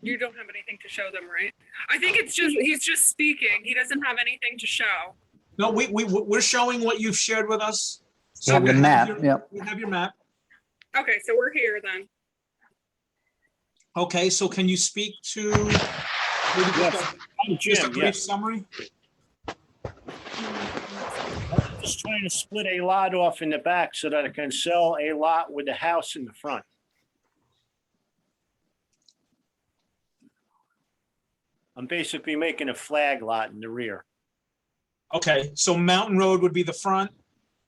You don't have anything to show them, right? I think he's just speaking. He doesn't have anything to show. No, we're showing what you've shared with us. You have the map, yep. We have your map. Okay, so we're here then. Okay, so can you speak to just a brief summary? I'm just trying to split a lot off in the back so that I can sell a lot with a house in the front. I'm basically making a flag lot in the rear. Okay, so Mountain Road would be the front,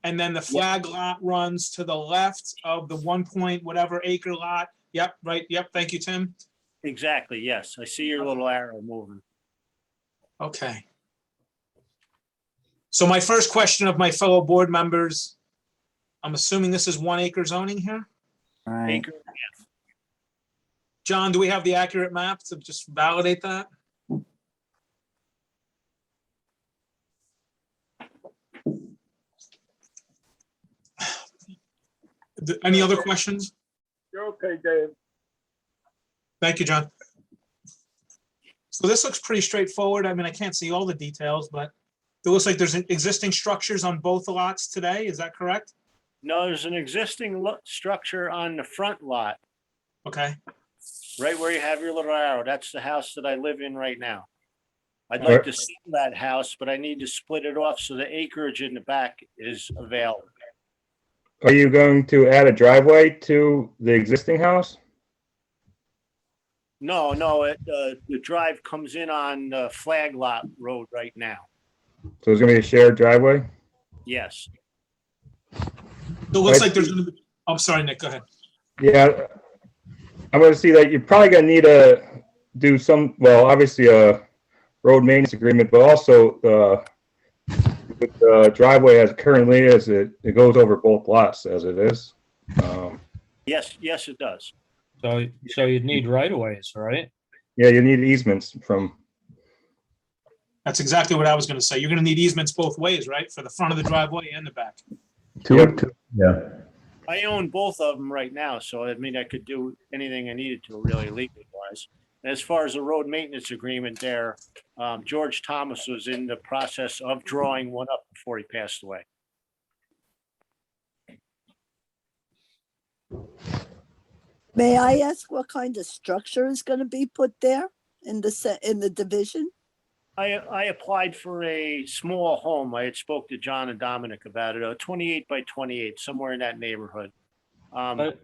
and then the flag lot runs to the left of the 1 point whatever acre lot. Yep, right. Yep. Thank you, Tim. Exactly. Yes. I see your little arrow moving. Okay. So my first question of my fellow board members, I'm assuming this is 1 acre zoning here. All right. Acre and a half. John, do we have the accurate map to just validate that? Any other questions? You're okay, Dave. Thank you, John. So this looks pretty straightforward. I mean, I can't see all the details, but it looks like there's existing structures on both lots today. Is that correct? No, there's an existing structure on the front lot, Okay. right where you have your little arrow. That's the house that I live in right now. I'd like to sell that house, but I need to split it off so the acreage in the back is available. Are you going to add a driveway to the existing house? No, the drive comes in on Flag Lot Road right now. So it's gonna be a shared driveway? Yes. So it looks like there's going to be, I'm sorry, Nick, go ahead. Yeah. I'm gonna see that you're probably gonna need to do some, well, obviously a road maintenance agreement, but also with the driveway as it currently is, it goes over both lots as it is. Yes, it does. So you'd need right of ways, right? Yeah, you need easements from, That's exactly what I was going to say. You're going to need easements both ways, right? For the front of the driveway and the back. yeah. I own both of them right now, so I mean, I could do anything I needed to really legally wise. And as far as the road maintenance agreement there, George Thomas was in the process of drawing one up before he passed away. May I ask what kind of structure is going to be put there in the division? I applied for a small home. I had spoke to John and Dominic about it, 28 by 28, somewhere in that neighborhood. Let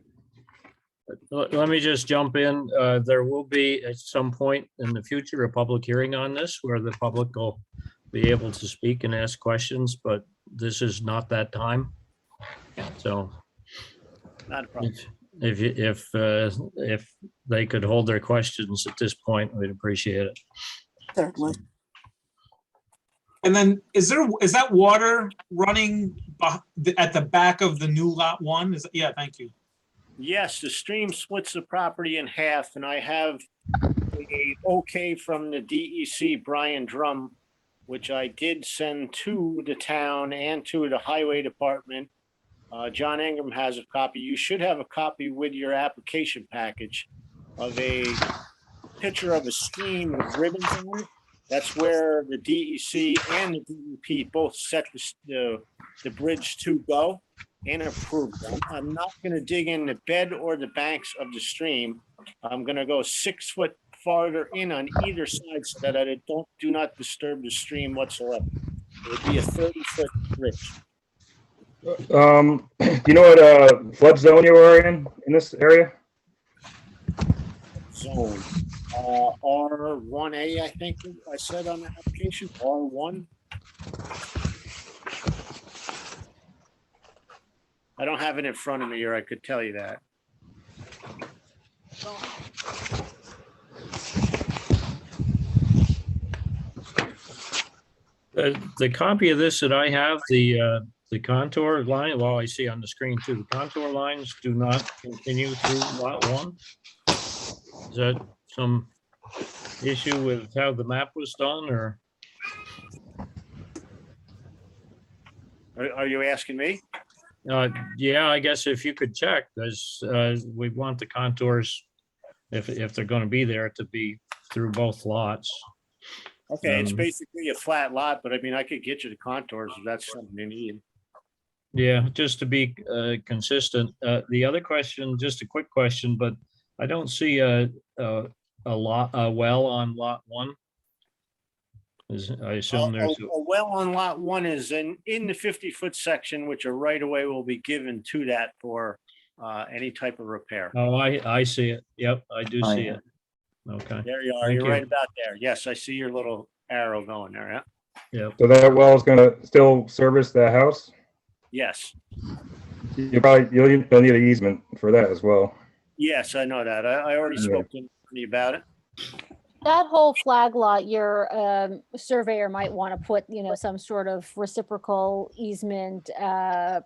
me just jump in. There will be at some point in the future a public hearing on this where the public will be able to speak and ask questions, but this is not that time. So Not a problem. if they could hold their questions at this point, we'd appreciate it. Certainly. And then is that water running at the back of the new lot 1? Yeah, thank you. Yes, the stream splits the property in half, and I have a okay from the DEC, Brian Drum, which I did send to the town and to the highway department. John Ingram has a copy. You should have a copy with your application package of a picture of a stream with ribbons on it. That's where the DEC and the DEP both set the bridge to go and approved. I'm not going to dig in the bed or the banks of the stream. I'm going to go 6 foot farther in on either side so that I do not disturb the stream whatsoever. It would be a 30-foot bridge. Do you know what flood zone you were in this area? Zone. R1A, I think I said on the application, R1. I don't have it in front of me, or I could tell you that. The copy of this that I have, the contour line, well, I see on the screen too, the contour lines do not continue through lot 1. Is that some issue with how the map was done, or? Are you asking me? Yeah, I guess if you could check, as we want the contours if they're gonna be there, to be through both lots. Okay, it's Um, basically a flat lot, but I mean, I could get you the contours if that's something you need. Yeah, just to be consistent. The other question, just a quick question, but I don't see a well on lot one. I assume there's, A well on lot one is in the 50-foot section, which a right of way will be given to that for any type of repair. oh, I see it. Yep, I do Oh, see yeah. it. Okay, There you are. Thank You're you. right about there. Yes, I see your little arrow going there. Yeah. yep. So that well is gonna still service that house? Yes. You'll need an easement for that as well. Yes, I know that. I already Yeah. spoke to Anthony about it. That whole flag lot, your surveyor might want to put, some sort of reciprocal easement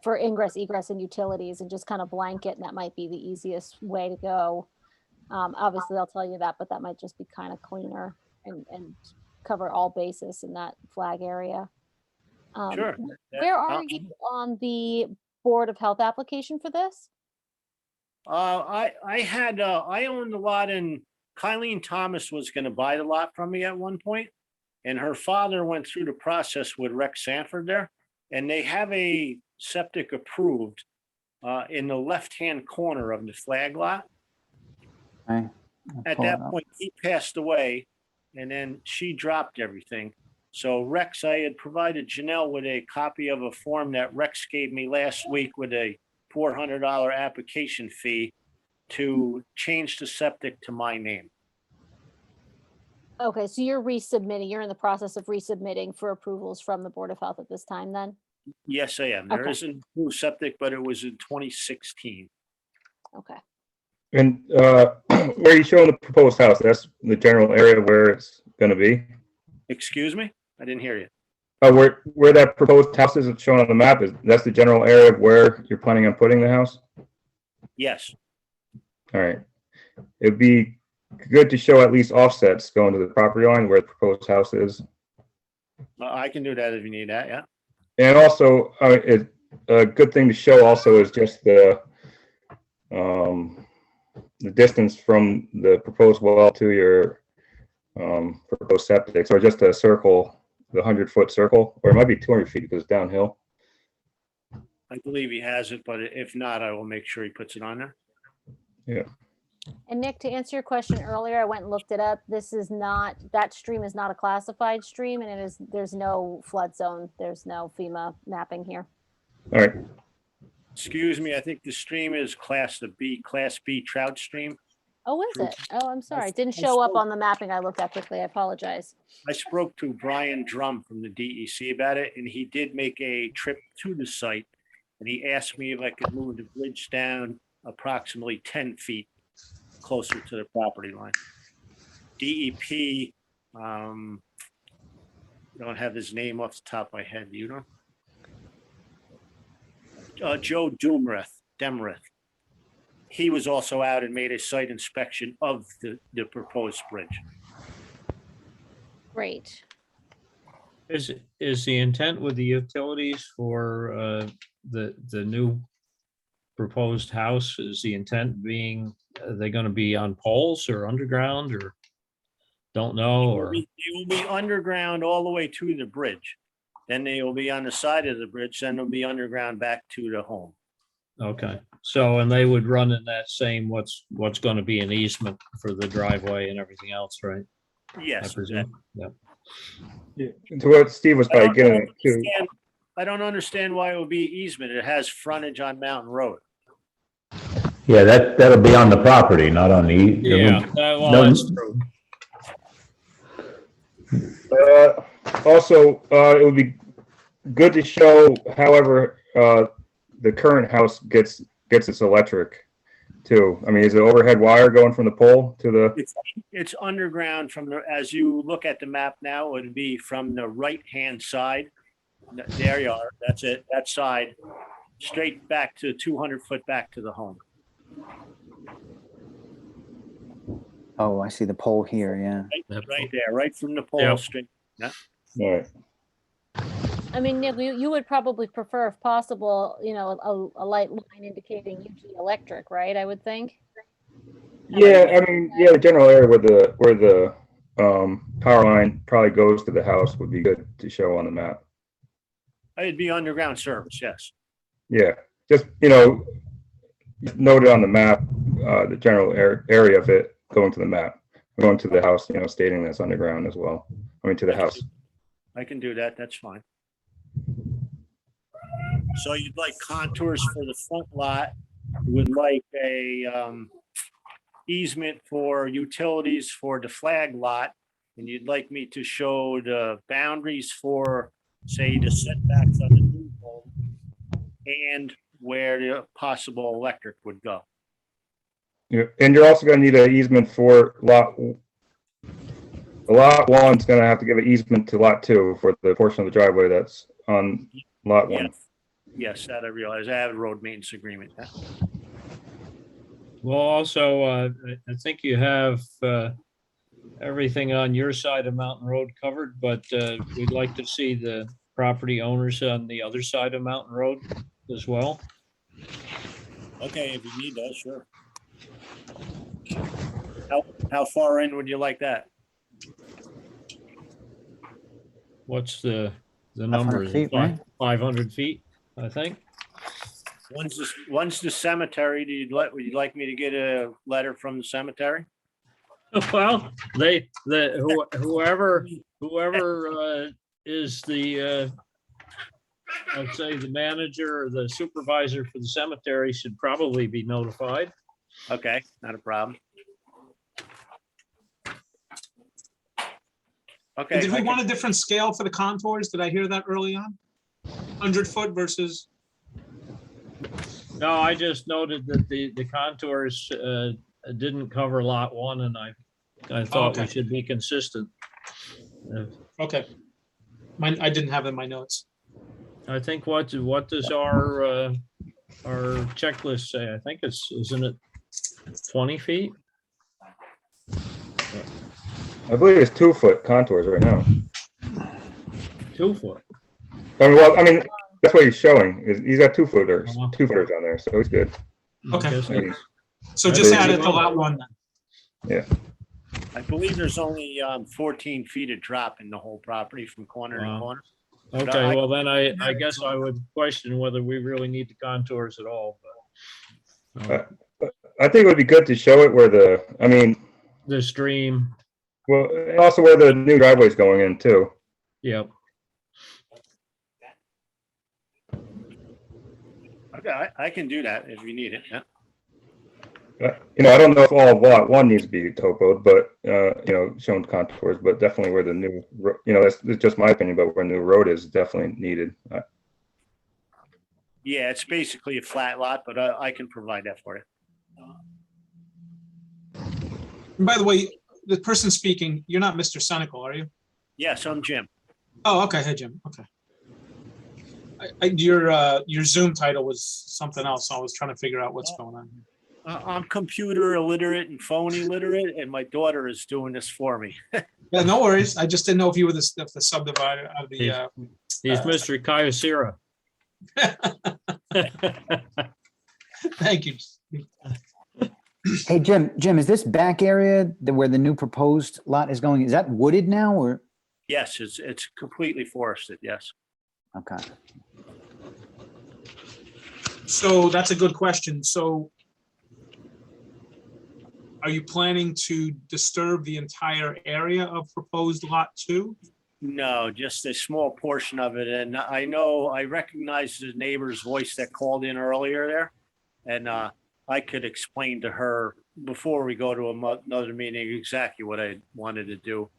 for ingress, egress and utilities and just kind of blanket, and that might be the easiest way to go. Obviously, they'll tell you that, but that might just be kind of cleaner and cover all bases in that flag area. Sure. Where are you on the Board of Health application for this? I owned the lot, and Kylene Thomas was going to buy the lot from me at one point, and her father went through the process with Rex Sanford there, and they have a septic approved in the left-hand corner of the flag lot. Okay. I'll At pull it that up. point, he passed away, and then she dropped everything. So Rex, I had provided Janelle with a copy of a form that Rex gave me last week with a $400 application fee to change the septic to my name. Okay, so you're resubmitting, you're in the process of resubmitting for approvals from the Board of Health at this time then? Yes, I am. There Okay. is a new septic, but it was in 2016. Okay. And where are you showing the proposed house? That's the general area where it's gonna be? Excuse me? I didn't hear you. Where that proposed house is shown on the map, that's the general area of where you're planning on putting the house? Yes. All right. It'd be good to show at least offsets going to the property line where the proposed house is. I can do that if you need that, yeah. And also, a good thing to show also is just the distance from the proposed well to your proposed septic, or just a circle, the 100-foot circle, or it might be 200 feet because it's downhill. I believe he has it, but if not, I will make sure he puts it on there. And Nick, to answer your question earlier, I went and looked it up. That stream is not a classified stream, and there's no flood zone. There's no FEMA mapping here. All right. Excuse me, I think the stream is Class B trout stream. Oh, is it? Oh, I'm sorry. It didn't I show up spoke- on the mapping I looked at quickly. I apologize. I spoke to Brian Drum from the DEC about it, and he did make a trip to the site. And he asked me if I could move the bridge down approximately 10 feet closer to the property line. DEP, don't have his name off the top of my head, do you know? Joe Demrith. He was also out and made a site inspection of the proposed bridge. Great. Is the intent with the utilities for the new proposed house, is the intent being, are they gonna be on poles or underground, or don't know, or? They will be underground all the way to the bridge. Then they will be on the side of the bridge, then they'll be underground back to the home. Okay, so, and they would run in that same, what's gonna be an easement for the driveway and everything else, right? I Yes. presume, yeah. To what Steve was I probably don't getting at too. understand- I don't understand why it would be easement. It has frontage on Mountain Road. Yeah, that'll be on the property, not on the. Yeah, well, No- that's true. Also, it would be good to show, however, the current house gets its electric too. I mean, is it overhead wire going from the pole to the? It's underground as you look at the map now, it would be from the right-hand side. There you are. That's it. That side, straight back to 200 foot back to the home. Oh, I see the pole here, yeah. Right there, right from the pole, Yep. straight. All right. I mean, Nick, you would probably prefer, if possible, a light line indicating UG Electric, right? I would think. Yeah, I mean, yeah, the general area where the power line probably goes to the house would be good to show on the map. It'd be underground service, yes. Yeah, just, note it on the map, the general area of it going to the map, going to the house, stating that's underground as well. I mean, to the house. I can do that, that's fine. So you'd like contours for the front lot, you would like a easement for utilities for the flag lot, and you'd like me to show the boundaries for, say, the setbacks on the new home and where the possible electric would go. Yeah, and you're also gonna need an easement for lot 1's gonna have to give an easement to lot 2 for the portion of the driveway that's on lot 1. Yes, that I realize. I have a road maintenance agreement. Well, also, I think you have everything on your side of Mountain Road covered, but we'd like to see the property owners on the other side of Mountain Road as well. Okay, if you need that, sure. How far in would you like that? What's the 500 number? Is it feet, right? 500 feet, I think. Once the cemetery, would you like me to get a letter from the cemetery? Well, whoever is the, let's say the manager or the supervisor for the cemetery should probably be notified. Okay, not a problem. Okay. And did we want a different scale for the contours? Did I hear that early on? 100-foot versus, No, I just noted that the contours didn't cover lot 1, and I thought we Okay. should be consistent. okay. I didn't have it in my notes. I think what does our checklist say? I think isn't it 20 feet? I believe it's 2-foot contours right now. 2 foot. I mean, that's what he's showing, is he's got 2-footers, Uh-huh. 2-footers on there, so it's good. Okay. Guess I mean, So just believe add you it to lot 1 then. I believe there's only 14 feet of drop in the whole property from corner to Wow. corner. Okay, well then I guess I would question whether we really need the contours at all, but I think it would be good to show it where the stream, well, and also where the new driveway's going in too. yep. Okay, I can do that if you need it, yeah. I don't know if all of lot 1 needs to be topoed, but, shown contours, but definitely where the new, that's just my opinion, but where new road is definitely needed. Yeah, it's basically a flat lot, but I can provide that for you. And by the way, the person speaking, you're not Mr. Senical, are you? Yes, I'm Jim. Oh, okay. Hey, Jim. Okay. Your Zoom title was something else. So I was trying to figure out what's going on. I'm computer illiterate and phone illiterate, and my daughter is doing this for me. Yeah, no worries. I just didn't know if you were the subdivider of the. He's Mr. Kyocera. Thank you. Hey, Jim, is this back area where the new proposed lot is going, is that wooded now or? Yes, it's completely forested, yes. Okay. So that's a good question. So are you planning to disturb the entire area of proposed lot 2? No, just a small portion of it. And I recognize the neighbor's voice that called in earlier there. And I could explain to her before we go to another meeting exactly what I wanted to do.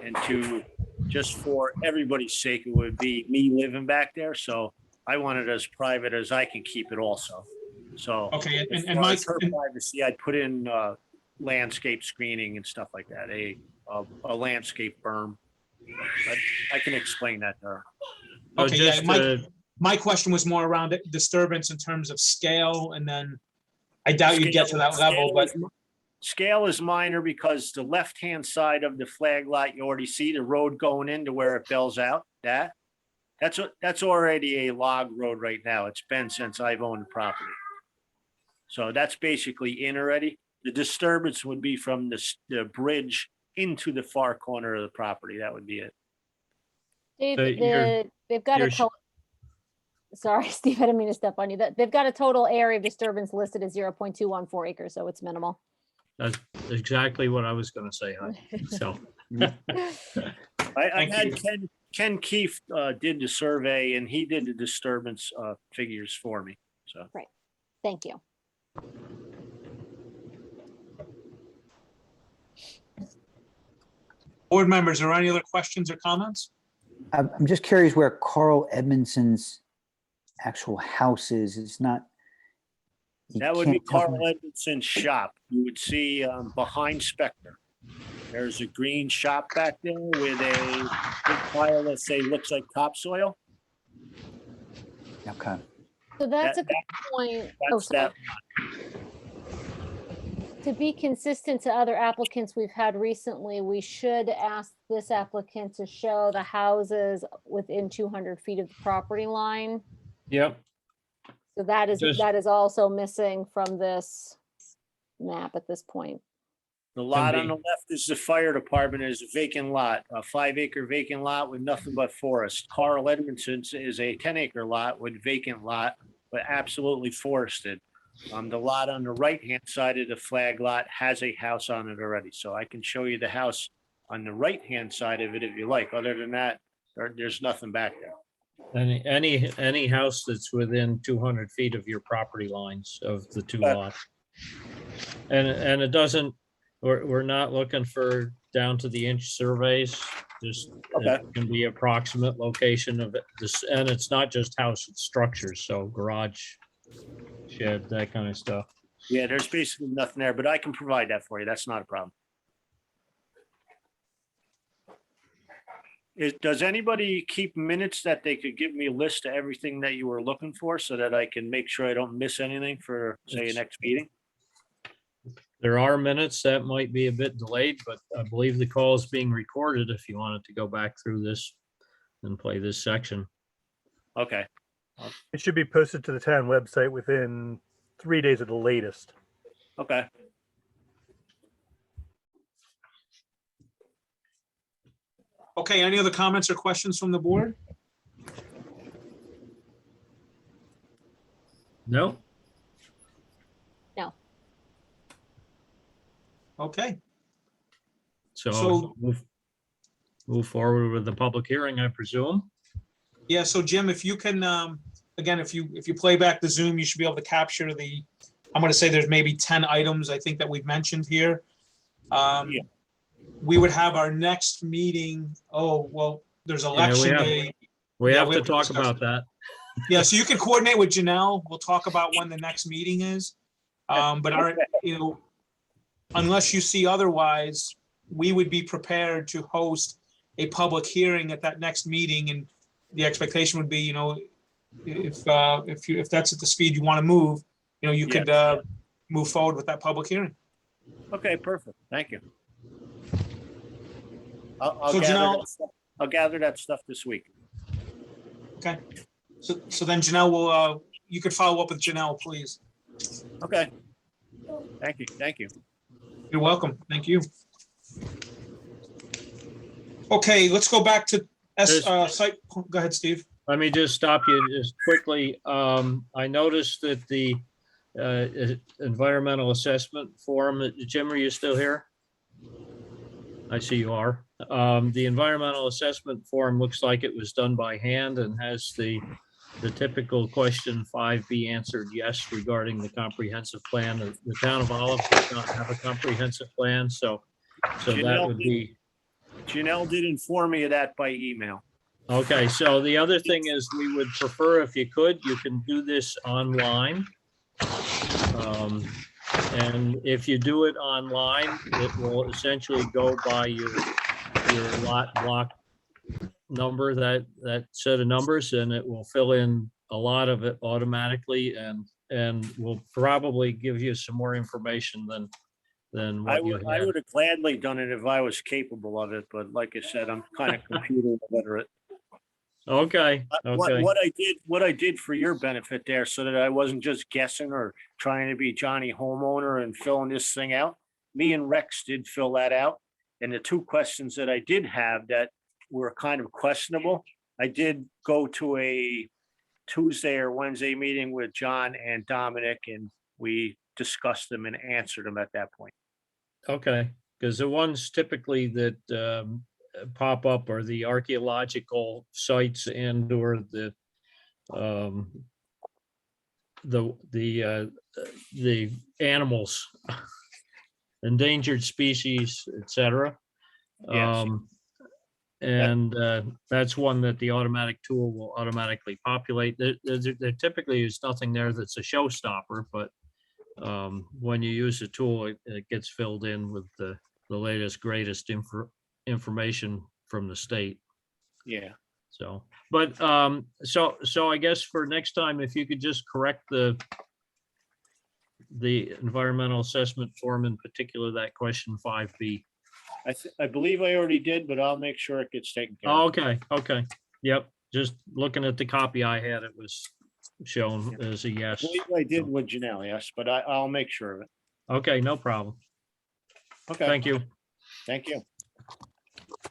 And just for everybody's sake, it would be me living back there. So I want it as private as I can keep it also. So Okay, as and far Mike, as her privacy, I'd put in landscape screening and stuff like that, a landscape berm. I can explain that to her. Okay, Just, yeah, my question was more around disturbance in terms of scale, and then I doubt you'd get to that level, but Scale is minor because the left-hand side of the flag lot, you already see the road going into where it bells out. That's already a log road right now. It's been since I've owned the property. So that's basically in already. The disturbance would be from the bridge into the far corner of the property. That would be it. Dave, So you're- they've got a you're sh- sorry, Steve, I didn't mean to step on you. They've got a total area of disturbance listed as 0.214 acres, so it's minimal. That's exactly what I was gonna say, huh? So, I Thank had you. Ken Keefe did the survey and he did the disturbance figures for me. So Thank you. Board members, are there any other questions or comments? I'm just curious where Carl Edmondson's actual house is. It's not. you that would be can't tell Carl from- Edmondson's shop. You would see behind Spectre. There's a green shop back there with a big pile that say looks like topsoil. Okay. So that's a That- good point. Oh, That's sorry. that. To be consistent to other applicants we've had recently, we should ask this applicant to show the houses within 200 feet of the property line. yep, So that Just- is also missing from this map at this point. The lot on be. the left is the fire department, is a vacant lot, a 5-acre vacant lot with nothing but forest. Carl Edmondson's is a 10-acre lot with vacant lot, but absolutely forested. The lot on the right-hand side of the flag lot has a house on it already, so I can show you the house on the right-hand side of it if you like. Other than that, there's nothing back there. any house that's within 200 feet of your property lines of the two Okay. lots. And it doesn't, we're not looking for down to the inch surveys, just Okay. it can be approximate location of this, and it's not just house, it's structures, so garage, shed, that kind of stuff. Yeah, there's basically nothing there, but I can provide that for you. That's not a problem. Does anybody keep minutes that they could give me a list of everything that you were looking for so that I can make sure I don't miss anything for, say, a It's- next meeting? There are minutes that might be a bit delayed, but I believe the call is being recorded if you wanted to go back through this and play this section. Okay, It should be posted to the town website within 3 days at the latest. okay. Okay, any other comments or questions from the board? No? Okay, So So- move forward with the public hearing, I presume. yeah, so Jim, if you can, again, if you play back the Zoom, you should be able to capture the, I'm gonna say there's maybe 10 items I think that we've mentioned here. Yeah. We would have our next meeting, well, there's election have- day. We Yeah, have we to have to talk discuss about it. that. Yeah, so you can coordinate with Janelle. We'll talk about when the next meeting is. But unless you see otherwise, we would be prepared to host a public hearing at that next meeting. And the expectation would be, if that's at the speed you want to move, you could move forward with that public hearing. Okay, perfect. Thank you. I'll So gather Janelle- that stuff- I'll gather that stuff this week. Okay. So then Janelle you could follow up with Janelle, please. Okay. Thank you. You're welcome. Thank you. Okay, let's go back to site. Go ahead, Steve. Let me just stop you just quickly. I noticed that the environmental assessment form, Jim, are you still here? I see you are. The environmental assessment form looks like it was done by hand and has the typical question 5B answered yes regarding the comprehensive plan. The town of Olive does not have a comprehensive plan, so that would be. Janelle did inform me of that by email. Okay, so the other thing is we would prefer if you could, you can do this online. And if you do it online, it will essentially go by your lot block number, that set of numbers, and it will fill in a lot of it automatically and will probably give you some more information than I what you would had. have gladly done it if I was capable of it, but like I said, I'm kind of computer illiterate. Okay, okay. What I did for your benefit there, so that I wasn't just guessing or trying to be Johnny homeowner and filling this thing out. Me and Rex did fill that out. And the two questions that I did have that were kind of questionable, I did go to a Tuesday or Wednesday meeting with John and Dominic, and we discussed them and answered them at that point. Okay, because the ones typically that pop up are the archaeological sites and or the animals, endangered species, etc. Yes. And that's one that the automatic tool will automatically populate. There typically is nothing there that's a showstopper, but when you use the tool, it gets filled in with the latest, greatest information from the state. Yeah. So, but so I guess for next time, if you could just correct the environmental assessment form, in particular, that question 5B. I believe I already did, but I'll make sure it gets taken care of. Oh, okay, okay. Yep, just looking at the copy I had, it was shown as a I yes. believe I did with Janelle, yes, but I'll make sure of it. Okay, no problem. Okay, Thank you. thank you.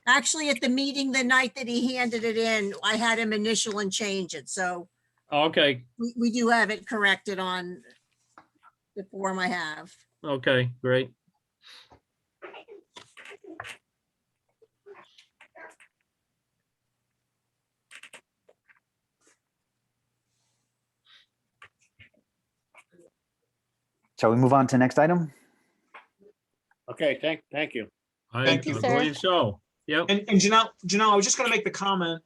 Actually, at the meeting the night that he handed it in, I had him initial and change it. So Okay, we do have it corrected on the form I have. okay, great. Shall we move on to next item? Okay, thank you. I Thank you, sir. believe so. Yep. And Janelle, I was just gonna make the comment.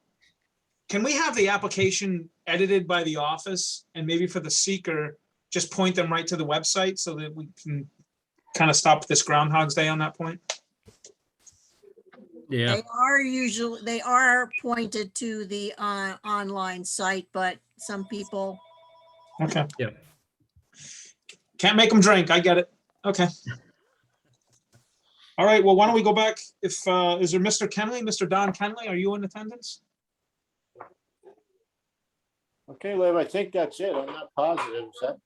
Can we have the application edited by the office and maybe for the seeker, just point them right to the website so that we can kind of stop this Groundhog's Day on that point? Yeah, They are pointed to the online site, but some people, Okay. Yeah. Can't make them drink. I get it. Okay. All right, well, why don't we go back? If, is there Mr. Kenley, Mr. Don Kenley? Are you in attendance? Okay, Liv, I think that's it. I'm not positive. Is that?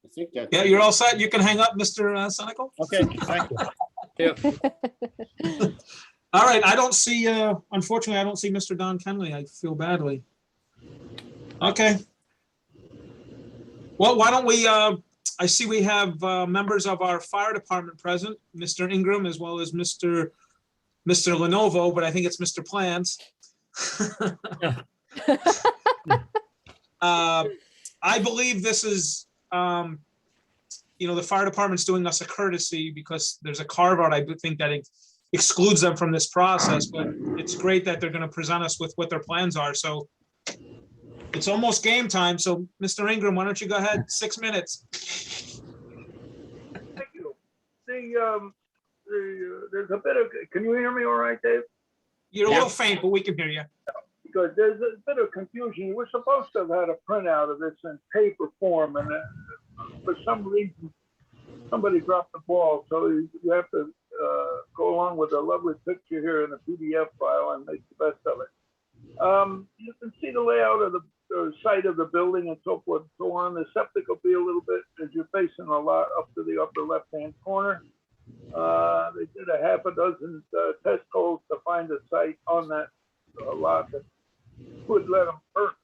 I think that's. Yeah, you're all set. You can hang up, Mr. Senical. Okay, thank you. yep. All right, I don't see, unfortunately, I don't see Mr. Don Kenley. I feel badly. Okay. Well, why don't we, I see we have members of our fire department present, Mr. Ingram, as well as Mr. Lenovo, but I think it's Mr. Plants. I believe this is, the fire department's doing us a courtesy because there's a carve out, I think, that excludes them from this process, but it's great that they're going to present us with what their plans are. So it's almost game time. So Mr. Ingram, why don't you go ahead? 6 minutes. Thank you. There's a bit of, can you hear me all right, Dave? You're a little faint, but we can hear you. Because there's a bit of confusion. We're supposed to have had a printout of this in paper form, and for some reason, somebody dropped the ball. So you have to go along with a lovely picture here in a PDF file and make the best of it. You can see the layout of the site of the building and so forth and so on. The septic will be a little bit, as you're facing a lot up to the upper left-hand corner. They did a half a dozen test holes to find a site on that lot that would let them perk.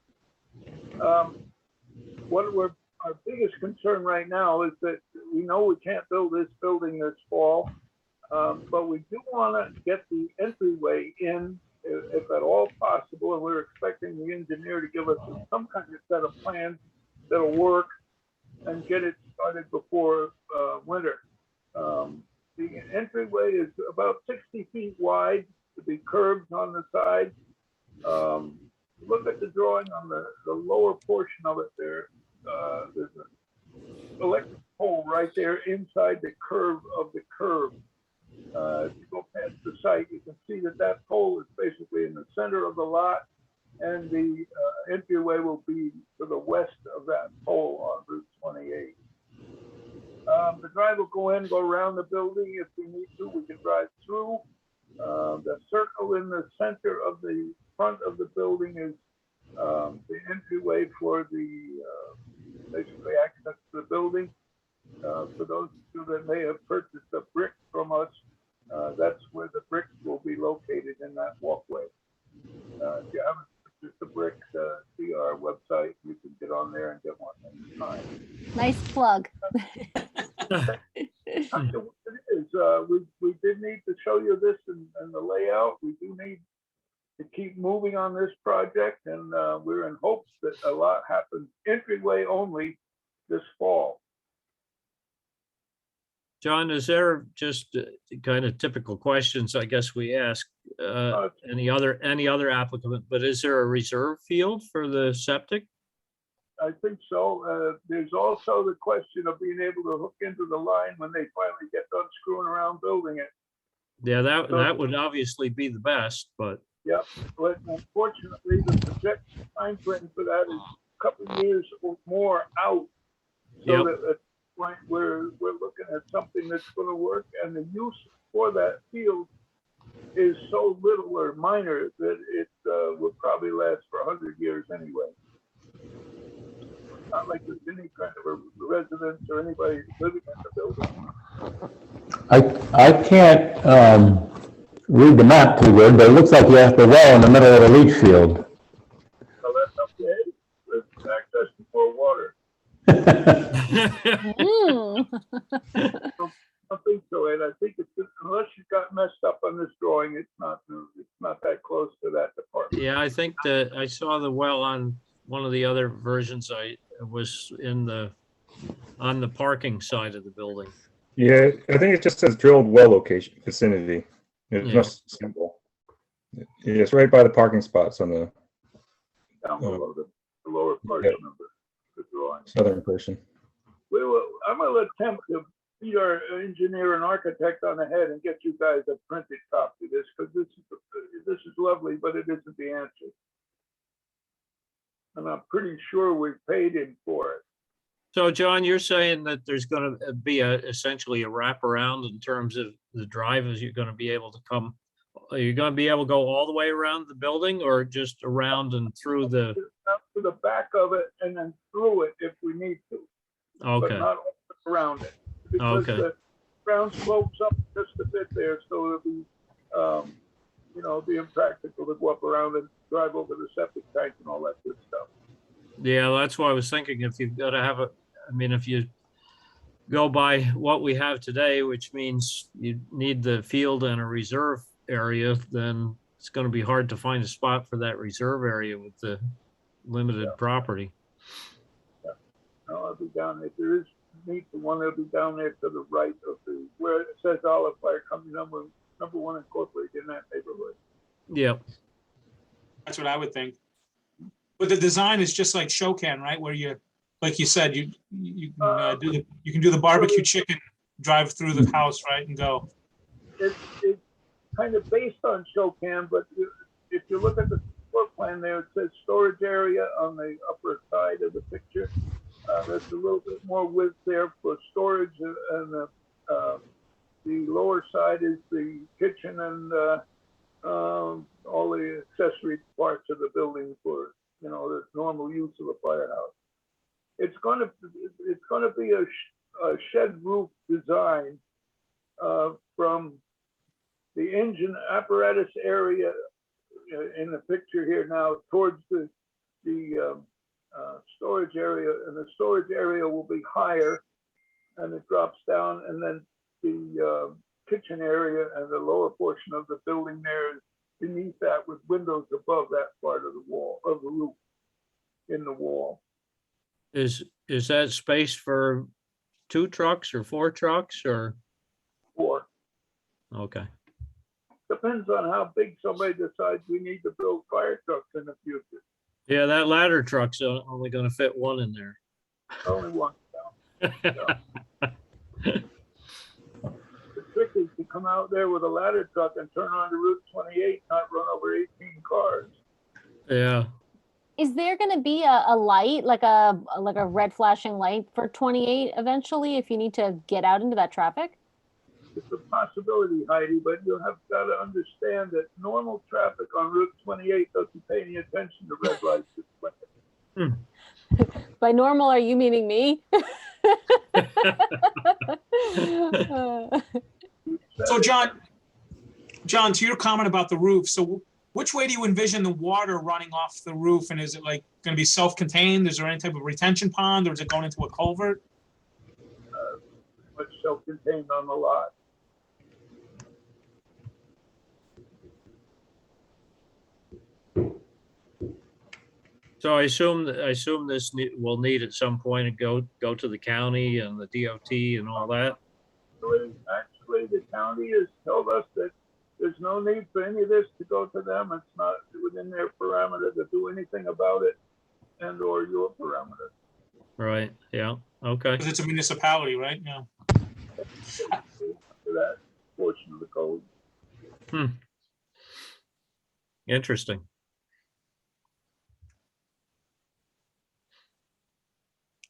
Our biggest concern right now is that we know we can't build this building this fall, but we do want to get the entryway in, if at all possible, and we're expecting the engineer to give us some kind of set of plans that'll work and get it started before winter. The entryway is about 60 feet wide to be curved on the side. Look at the drawing on the lower portion of it there. There's an electric pole right there inside the curve of the curve. If you go past the site, you can see that pole is basically in the center of the lot, and the entryway will be to the west of that pole on Route 28. The drive will go in, go around the building. If we need to, we can drive through. The circle in the center of the front of the building is the entryway for the, basically access to the building. For those of you that may have purchased a brick from us, that's where the bricks will be located in that walkway. If you haven't purchased the bricks, see our website, you can get on there and get one anytime. Nice plug. It is, we did need to show you this and the layout. We do need to keep moving on this project, and we're in hopes that a lot happens entryway only this fall. John, is there just kind of typical questions, I guess we ask any other applicant, but is there a reserve field for the septic? I think so. There's also the question of being able to hook into the line when they finally get done screwing around building it. Yeah, that would obviously be the best, but Yep, but unfortunately, the projected timeframe for that is a couple of years or more out. So Yep. that at this point, we're looking at something that's gonna work, and the use for that field is so little or minor that it will probably last for 100 years anyway. Not like there's any kind of a residence or anybody living in the building. I can't read the map too good, but it looks like you have the well in the middle of the leach field. So that's okay, with access to more water. Mm. I think so, and I think it's, unless you got messed up on this drawing, it's not that close to that department. yeah, I think that I saw the well on one of the other versions. I was on the parking side of the building. Yeah, I think it just says drilled well location vicinity. It's Yeah. not simple. Yeah, it's right by the parking spots on the Down below the lower part Yeah. of the drawing. southern portion. I'm gonna let Tim to beat our engineer and architect on the head and get you guys a printed copy of this, because this is lovely, but it isn't the answer. And I'm pretty sure we've paid him for it. So John, you're saying that there's going to be essentially a wraparound in terms of the drive, is you're going to be able to come, are you going to be able to go all the way around the building or just around and through the, Out to the back of it and then through it if we need to, but okay, not around it. Because Okay. the ground slopes up just a bit there, so it'll be, be impractical to go up around and drive over the septic tank and all that good stuff. yeah, that's why I was thinking if you've got to have if you go by what we have today, which means you need the field and a reserve area, then it's going to be hard to find a spot for that reserve area with the limited property. No, I'll be down there. If there is need for one, it'll be down there to the right of where it says Olive Fire Company number one incorporated in that neighborhood. Yep. That's what I would think. But the design is just like Shokan, right? Where you, like you said, you can do the barbecue chicken, drive through the house, right, and go. It's kind of based on Shokan, but if you look at the floor plan there, it says storage area on the upper side of the picture. There's a little bit more width there for storage, and the lower side is the kitchen and all the accessory parts of the building for the normal use of a firehouse. It's going to be a shed roof design from the engine apparatus area in the picture here now towards the storage area, and the storage area will be higher and it drops down, and then the kitchen area and the lower portion of the building there is beneath that with windows above that part of the wall, of the roof in the wall. Is that space for 2 trucks or 4 trucks or? 4. Okay. Depends on how big somebody decides we need to build fire trucks in the future. Yeah, that ladder truck's only going to fit 1 in there. Only one. The trick is to come out there with a ladder truck and turn onto Route 28, not run over 18 cars. Yeah. Is there going to be a light, like a red flashing light for 28 eventually, if you need to get out into that traffic? it's a possibility, Heidi, but you have got to understand that normal traffic on Route 28 doesn't pay any attention to red lights. By normal, are you meaning me? So John, to your comment about the roof, so which way do you envision the water running off the roof? And is it like going to be self-contained? Is there any type of retention pond, or is it going into a culvert? Much self-contained on the lot. So I assume this will need at some point to go to the county and the DOT and all that. Actually, the county has told us that there's no need for any of this to go to them. It's not within their parameter to do anything about it, and or your parameter. Right, yeah, okay. Because it's a municipality, right? Yeah. For that portion of the code. Interesting.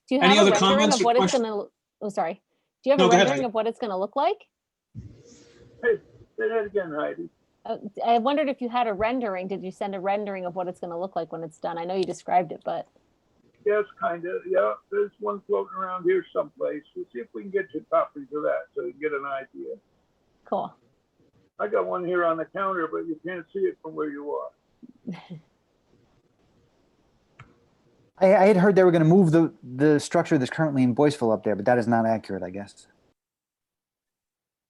Do you Any have a other rendering comments of or what it's questions? gonna, oh, sorry. Do you have No, a go ahead, rendering Heidi. of what it's gonna look like? Hey, say that again, Heidi. I wondered if you had a rendering. Did you send a rendering of what it's gonna look like when it's done? I know you described it, but. Yes, kind of. Yeah, there's one floating around here someplace. We'll see if we can get you copies of that so you get an idea. Cool. I got one here on the counter, but you can't see it from where you are. I had heard they were going to move the structure that's currently in Boyceville up there, but that is not accurate, I guess.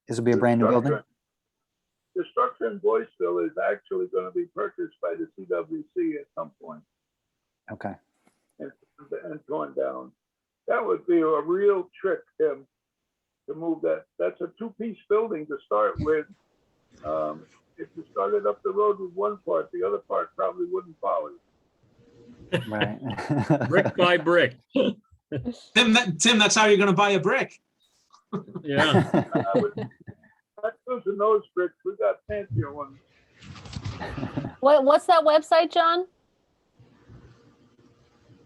This will be a brand new building? The structure in Boyceville is actually going to be purchased by the CWC at some point Okay. and torn down. That would be a real trick, Tim, to move that. That's a two-piece building to start with. If you started up the road with one part, the other part probably wouldn't follow you. Right. Brick by brick. Tim, that's how you're going to buy a brick. Yeah. Not using those bricks. We got fancier ones. What's that website, John?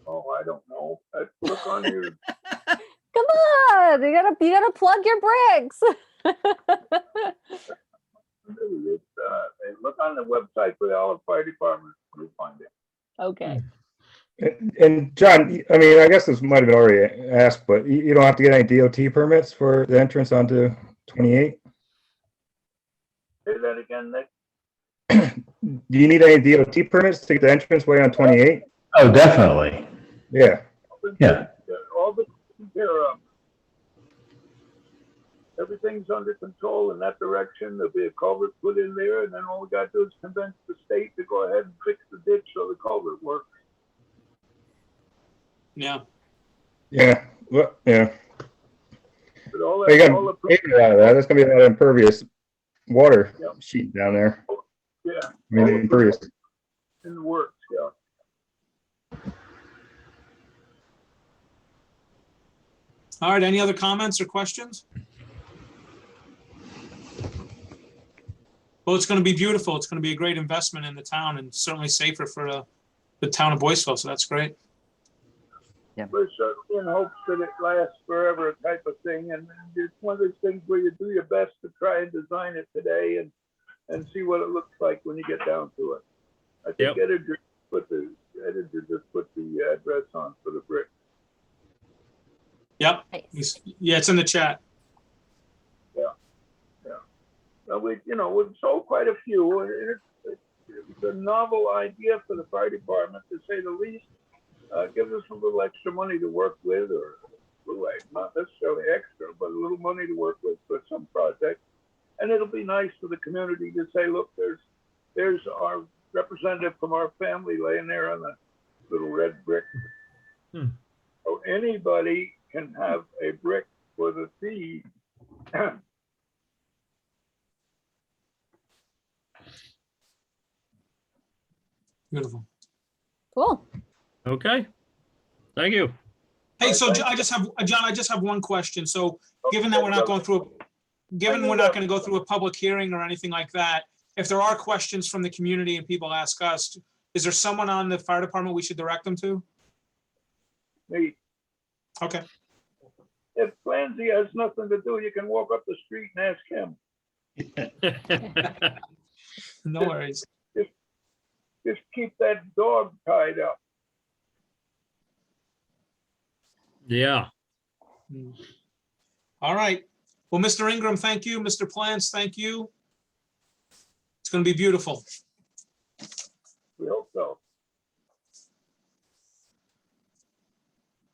Oh, I don't know. Look on your. Come on, you gotta plug your bricks. Look on the website for the Olive Fire Department. You'll find it. Okay. And John, I mean, I guess this might have been already asked, but you don't have to get any DOT permits for the entrance onto 28? Say that again, Nick. Do you need any DOT permits to get the entrance way on 28? Oh, definitely. Yeah. Yeah. All the care of. Everything's under control in that direction. There'll be a culvert put in there, and then all we got to do is convince the state to go ahead and fix the ditch so the culvert works. Yeah. Yeah. Well, yeah. But all You that, got all the, pavement out of that. There's gonna be a lot of impervious water Yep. sheet down there. yeah, I mean, impervious. in the works, yeah. All right. Any other comments or questions? Well, it's going to be beautiful. It's going to be a great investment in the town and certainly safer for the town of Boyceville. So that's great. We're certainly in hopes that it lasts forever type of thing. And it's one of those things where you do your best to try and design it today and see what it looks like when you get down to it. I think Yep. Editor just put the address on for the brick. Yep. Nice. Yeah, it's in the chat. We've sold quite a few. It's a novel idea for the fire department, to say the least. Gives us a little extra money to work with, or not necessarily extra, but a little money to work with for some project. And it'll be nice for the community to say, look, there's our representative from our family laying there on the little red brick. So anybody can have a brick for the fee. Beautiful. Cool. Okay. Thank you. Hey, so I just have one question. So given that we're not going through, given we're not going to go through a public hearing or anything like that, if there are questions from the community and people ask us, is there someone on the fire department we should direct them to? Me. Okay. if Flanzy has nothing to do, you can walk up the street and ask him. No worries. Just keep that dog tied up. Yeah, All right. Well, Mr. Ingram, thank you. Mr. Plants, thank you. It's going to be beautiful. We hope so.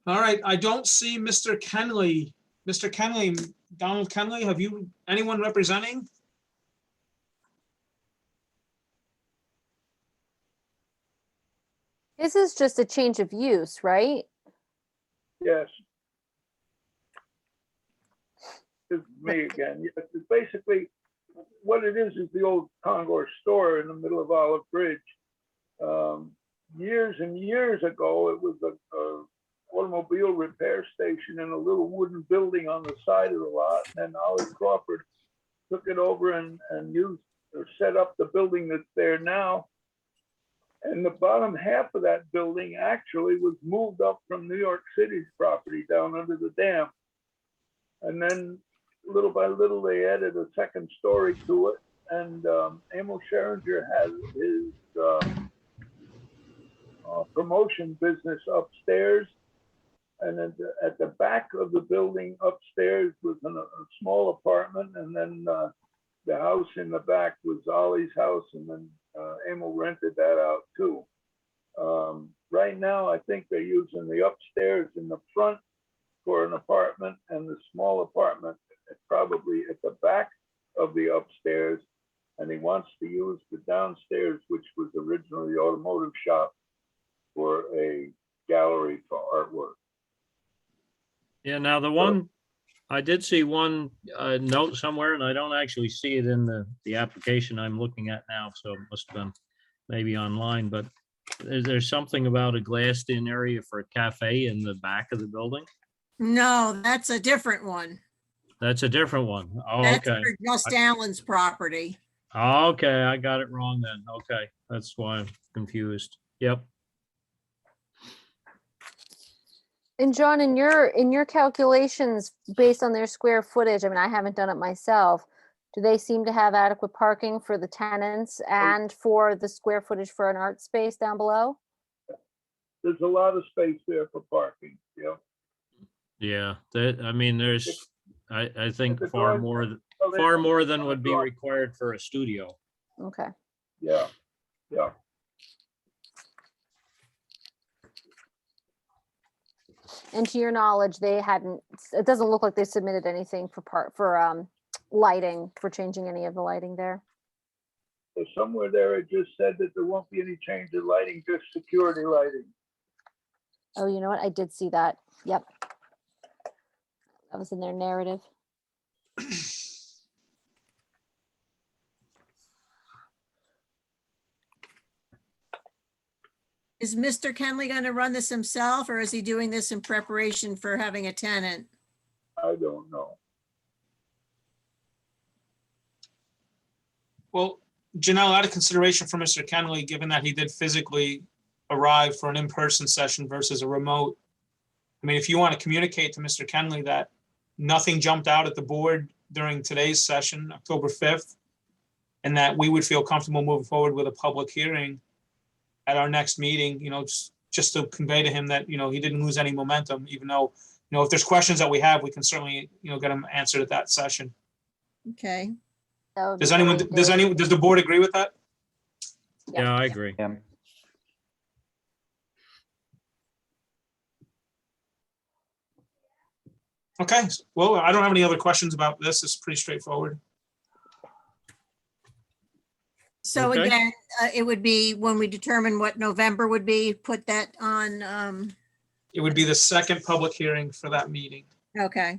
All right. I don't see Mr. Kenley. Mr. Kenley, Donald Kenley, have you, anyone representing? This is just a change of use, right? Yes. It's me again. Yes, it's basically, what it is the old Concord store in the middle of Olive Bridge. Years and years ago, it was a automobile repair station in a little wooden building on the side of the lot. And Ollie Crawford took it over and used or set up the building that's there now. And the bottom half of that building actually was moved up from New York City's property down under the dam. And then little by little, they added a second story to it. And Emil Scheringer has his promotion business upstairs. And at the back of the building upstairs was a small apartment. And then the house in the back was Ollie's house. And then Emil rented that out too. Right now, I think they're using the upstairs in the front for an apartment, and the small apartment probably at the back of the upstairs. And he wants to use the downstairs, which was originally the automotive shop, for a gallery for artwork. yeah, now the one, I did see one note somewhere, and I don't actually see it in the application I'm looking at now, so it must have been maybe online, but there's something about a glassed-in area for a cafe in the back of the building? No, that's a different one. That's a different one. Oh, That's okay. for just Allen's property. Okay, I got it wrong then. Okay, that's why I'm confused. Yep. And John, in your calculations based on their square footage, I mean, I haven't done it myself. Do they seem to have adequate parking for the tenants and for the square footage for an art space down below? There's a lot of space there for parking, yeah. Yeah, that, I mean, there's, I think The far doors- more, Oh, they- far more than would be required for a studio. Okay. Yeah, yeah. And to your knowledge, they hadn't, it doesn't look like they submitted anything for lighting, for changing any of the lighting there. So somewhere there, it just said that there won't be any change in lighting, just security lighting. Oh, you know what? I did see that. Yep. That was in their narrative. Is Mr. Kenley going to run this himself, or is he doing this in preparation for having a tenant? I don't know. Well, Janelle, out of consideration for Mr. Kenley, given that he did physically arrive for an in-person session versus a remote, I mean, if you want to communicate to Mr. Kenley that nothing jumped out at the board during today's session, October 5th, and that we would feel comfortable moving forward with a public hearing at our next meeting, you know, just to convey to him that, you know, he didn't lose any momentum, even though, you know, if there's questions that we have, we can certainly, you know, get them answered at that session. Okay. That would be Does anyone, very good. does the board agree with that? Yeah, I agree. Yeah. Okay, well, I don't have any other questions about this. It's pretty straightforward. So Okay. again, it would be when we determine what November would be, put that on, It would be the second public hearing for that meeting, okay.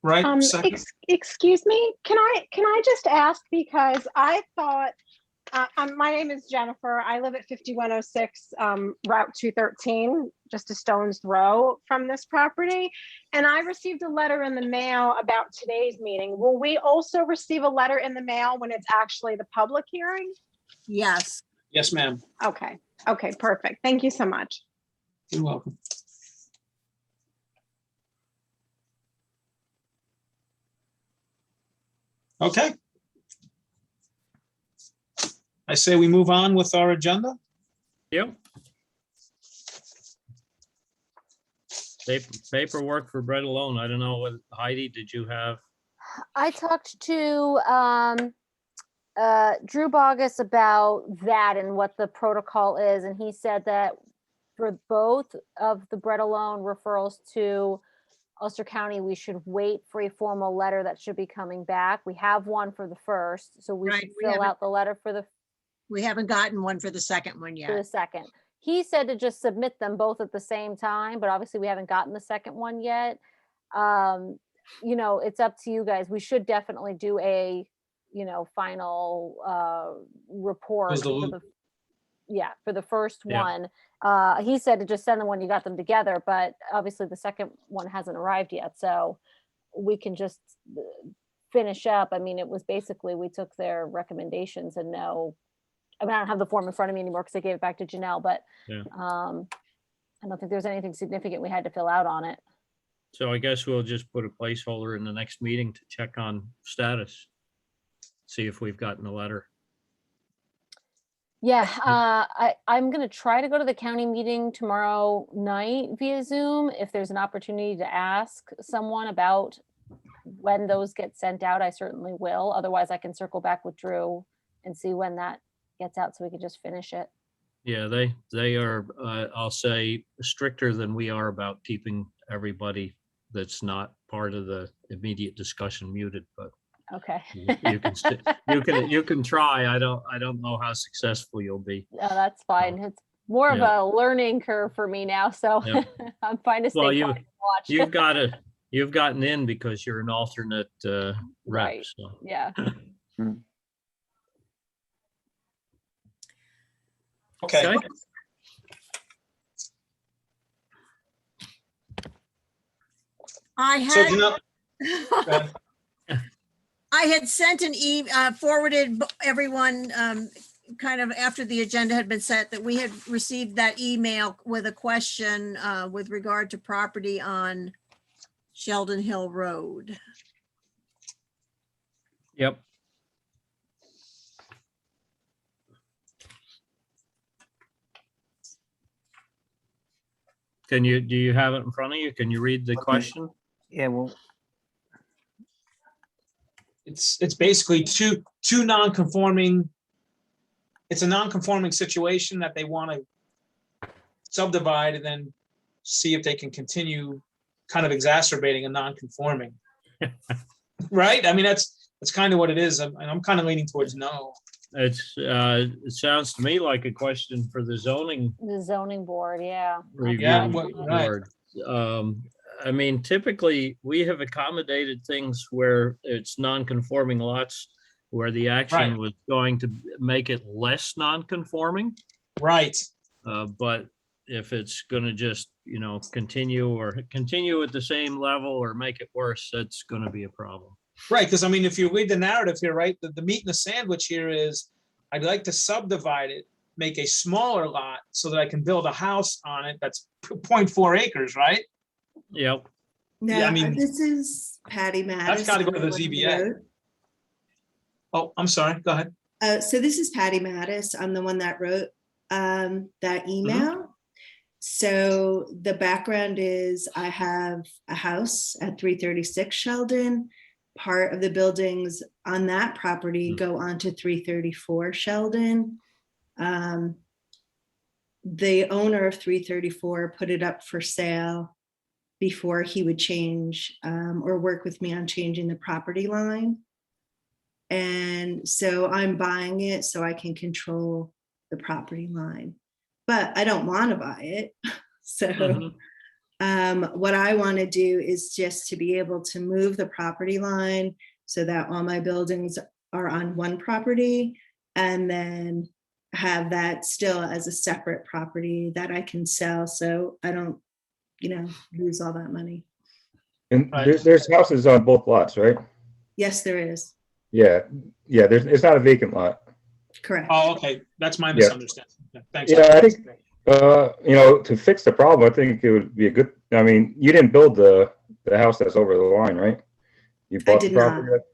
right? Second. Excuse me, can I just ask, because I thought, my name is Jennifer. I live at 5106 Route 213, just a stone's throw from this property. And I received a letter in the mail about today's meeting. Will we also receive a letter in the mail when it's actually the public hearing? Yes. Yes, ma'am. Okay, perfect. Thank you so much. You're welcome. Okay. I say we move on with our agenda. Yep. Paperwork for Bread Alone. I don't know what, Heidi, did you have? I talked to Drew Bogus about that and what the protocol is, and he said that for both of the Bread Alone referrals to Ulster County, we should wait for a formal letter that should be coming back. We have one for the first, so we Right, should we fill haven't- out the letter for the We haven't gotten one for the second one for the yet. second. He said to just submit them both at the same time, but obviously we haven't gotten the second one yet. You know, it's up to you guys. We should definitely do a, you know, final report. Close the for loop. Yeah, for the first Yeah. one. He said to just send them when you got them together, but obviously the second one hasn't arrived yet, so we can just finish up. I mean, it was basically, we took their recommendations and I mean, I don't have the form in front of me anymore because I gave it back to Janelle, but Yeah. I don't think there's anything significant we had to fill out on it. So I guess we'll just put a placeholder in the next meeting to check on status. See if we've gotten a letter. Yeah, I'm gonna try to go to the county meeting tomorrow night via Zoom. If there's an opportunity to ask someone about when those get sent out, I certainly will. Otherwise, I can circle back with Drew and see when that gets out so we can just finish it. Yeah, they are, I'll say, stricter than we are about keeping everybody that's not part of the immediate discussion muted, but Okay. you can, you can try. I don't know how successful you'll be. No, that's fine. It's more of Yeah. a learning curve for me now, so Yeah. I'm fine to stay Well, quiet and watch. you've gotten in because you're an alternate rep. Right. So. Yeah. Okay. Okay. I So had. Janelle, go ahead. I had sent forwarded everyone, kind of after the agenda had been set, that we had received that email with a question with regard to property on Sheldon Hill Road. Yep. Do you have it in front of you? Can you read the question? Yeah, well, It's basically two non-conforming. It's a non-conforming situation that they want to subdivide and then see if they can continue kind of exacerbating a non-conforming. Right? I mean, that's kind of what it is. I'm kind of leaning towards no. It sounds to me like a question for the zoning The zoning board, yeah. review Yeah, right. board. I mean, typically, we have accommodated things where it's non-conforming lots where the action Right. was going to make it less non-conforming. Right. But if it's gonna just, continue at the same level or make it worse, that's gonna be a problem. Right, because I mean, if you read the narrative here, right, the meat in the sandwich here is, I'd like to subdivide it, make a smaller lot so that I can build a house on it that's 0.4 acres, right? Yep. No, Yeah, I mean, this is Patty Mattis. gotta go to the on the ZBA. road. Oh, I'm sorry, go ahead. So this is Patty Mattis. I'm the one that wrote that email. So the background is I have a house at 336 Sheldon. Part of the buildings on that property go onto 334 Sheldon. The owner of 334 put it up for sale before he would change or work with me on changing the property line. And so I'm buying it so I can control the property line, but I don't want to buy it. So what I want to do is just to be able to move the property line so that all my buildings are on one property, and then have that still as a separate property that I can sell so I don't, lose all that money. And there's houses on both lots, right? Yes, there is. Yeah, it's not a vacant lot. Correct. Oh, okay, that's my misunderstanding. Yeah, thanks. Yeah, I think, to fix the problem, I think it would be you didn't build the house that's over the line, right? You bought the did not. property.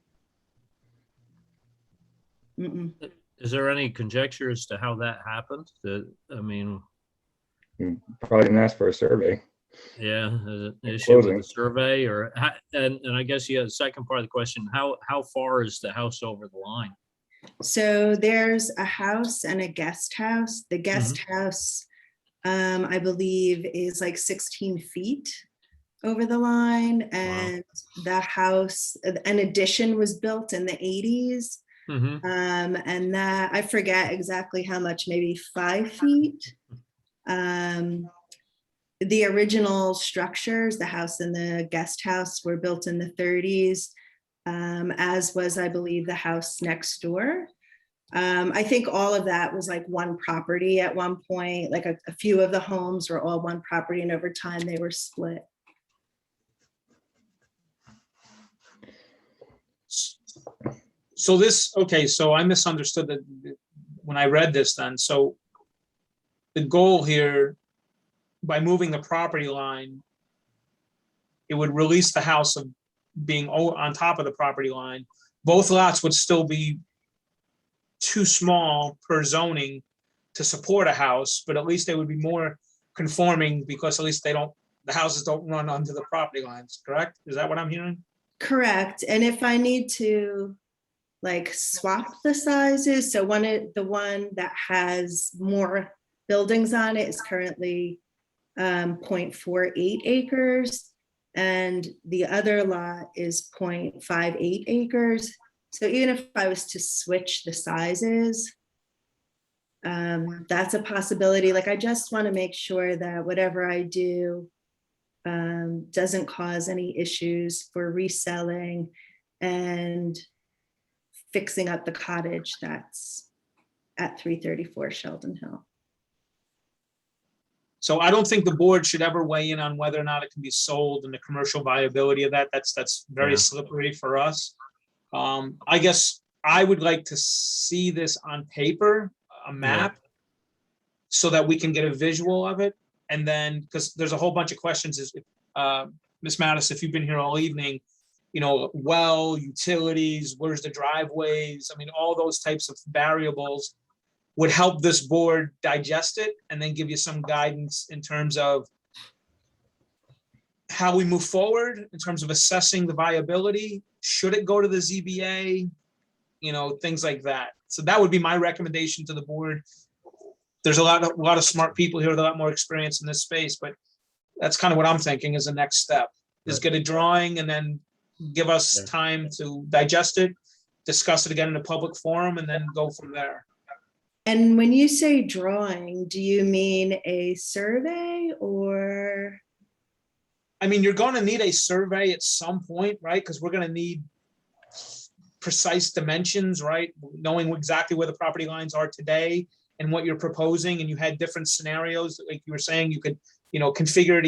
Mm-mm. Is there any conjecture as to how that happened? I mean, You probably didn't ask for a survey. yeah, is it an issue with Closing. the survey or, and I guess you had the second part of the question, how far is the house over the line? So there's a house and a guest house. The guest house, I believe, is like 16 feet over the line, and the house, an addition was built in the 80s. And that, I forget exactly how much, maybe 5 feet. The original structures, the house and the guest house, were built in the 30s, as was, I believe, the house next door. I think all of that was like one property at one point, like a few of the homes were all one property, and over time they were split. So this, okay, so I misunderstood that when I read this then. So the goal here, by moving the property line, it would release the house of being on top of the property line. Both lots would still be too small per zoning to support a house, but at least they would be more conforming because at least the houses don't run onto the property lines, correct? Is that what I'm hearing? Correct. And if I need to like swap the sizes, so the one that has more buildings on it is currently 0.48 acres, and the other lot is 0.58 acres. So even if I was to switch the sizes, that's a possibility. Like, I just want to make sure that whatever I do doesn't cause any issues for reselling and fixing up the cottage that's at 334 Sheldon Hill. So I don't think the board should ever weigh in on whether or not it can be sold and the commercial viability of that. That's very slippery for us. I guess I would like to see this on paper, a map, so that we can get a visual of it. And then, because there's a whole bunch of questions, Ms. Mattis, if you've been here all evening, utilities, where's the driveways? I mean, all those types of variables would help this board digest it and then give you some guidance in terms of how we move forward, in terms of assessing the viability. Should it go to the ZBA? Things like that. So that would be my recommendation to the board. There's a lot of smart people here with a lot more experience in this space, but that's kind of what I'm thinking is the next step, is get a drawing and then give us time to digest it, discuss it again in a public forum, and then go from there. And when you say drawing, do you mean a survey or? I mean, you're going to need a survey at some point, right? Because we're going to need precise dimensions, right? Knowing exactly where the property lines are today and what you're proposing. And you had different scenarios, like you were saying, you could, configure it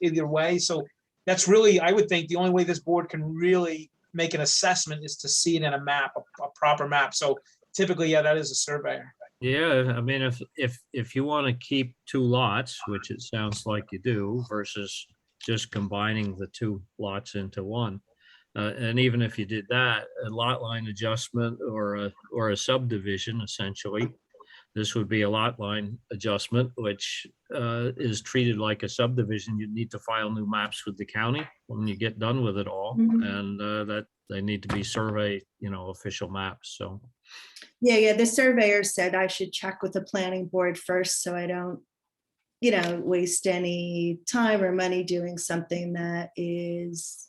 either way. So that's really, I would think, the only way this board can really make an assessment is to see it in a map, a proper map. So typically, that is a survey. Yeah, I mean, if you want to keep two lots, which it sounds like you do, versus just combining the two lots into one. And even if you did that, a lot line adjustment or a subdivision, essentially, this would be a lot line adjustment, which is treated like a subdivision. You need to file new maps with the county when you get done with it all. And that they need to be survey, official maps, so. Yeah, the surveyor said I should check with the planning board first so I don't, waste any time or money doing something that is,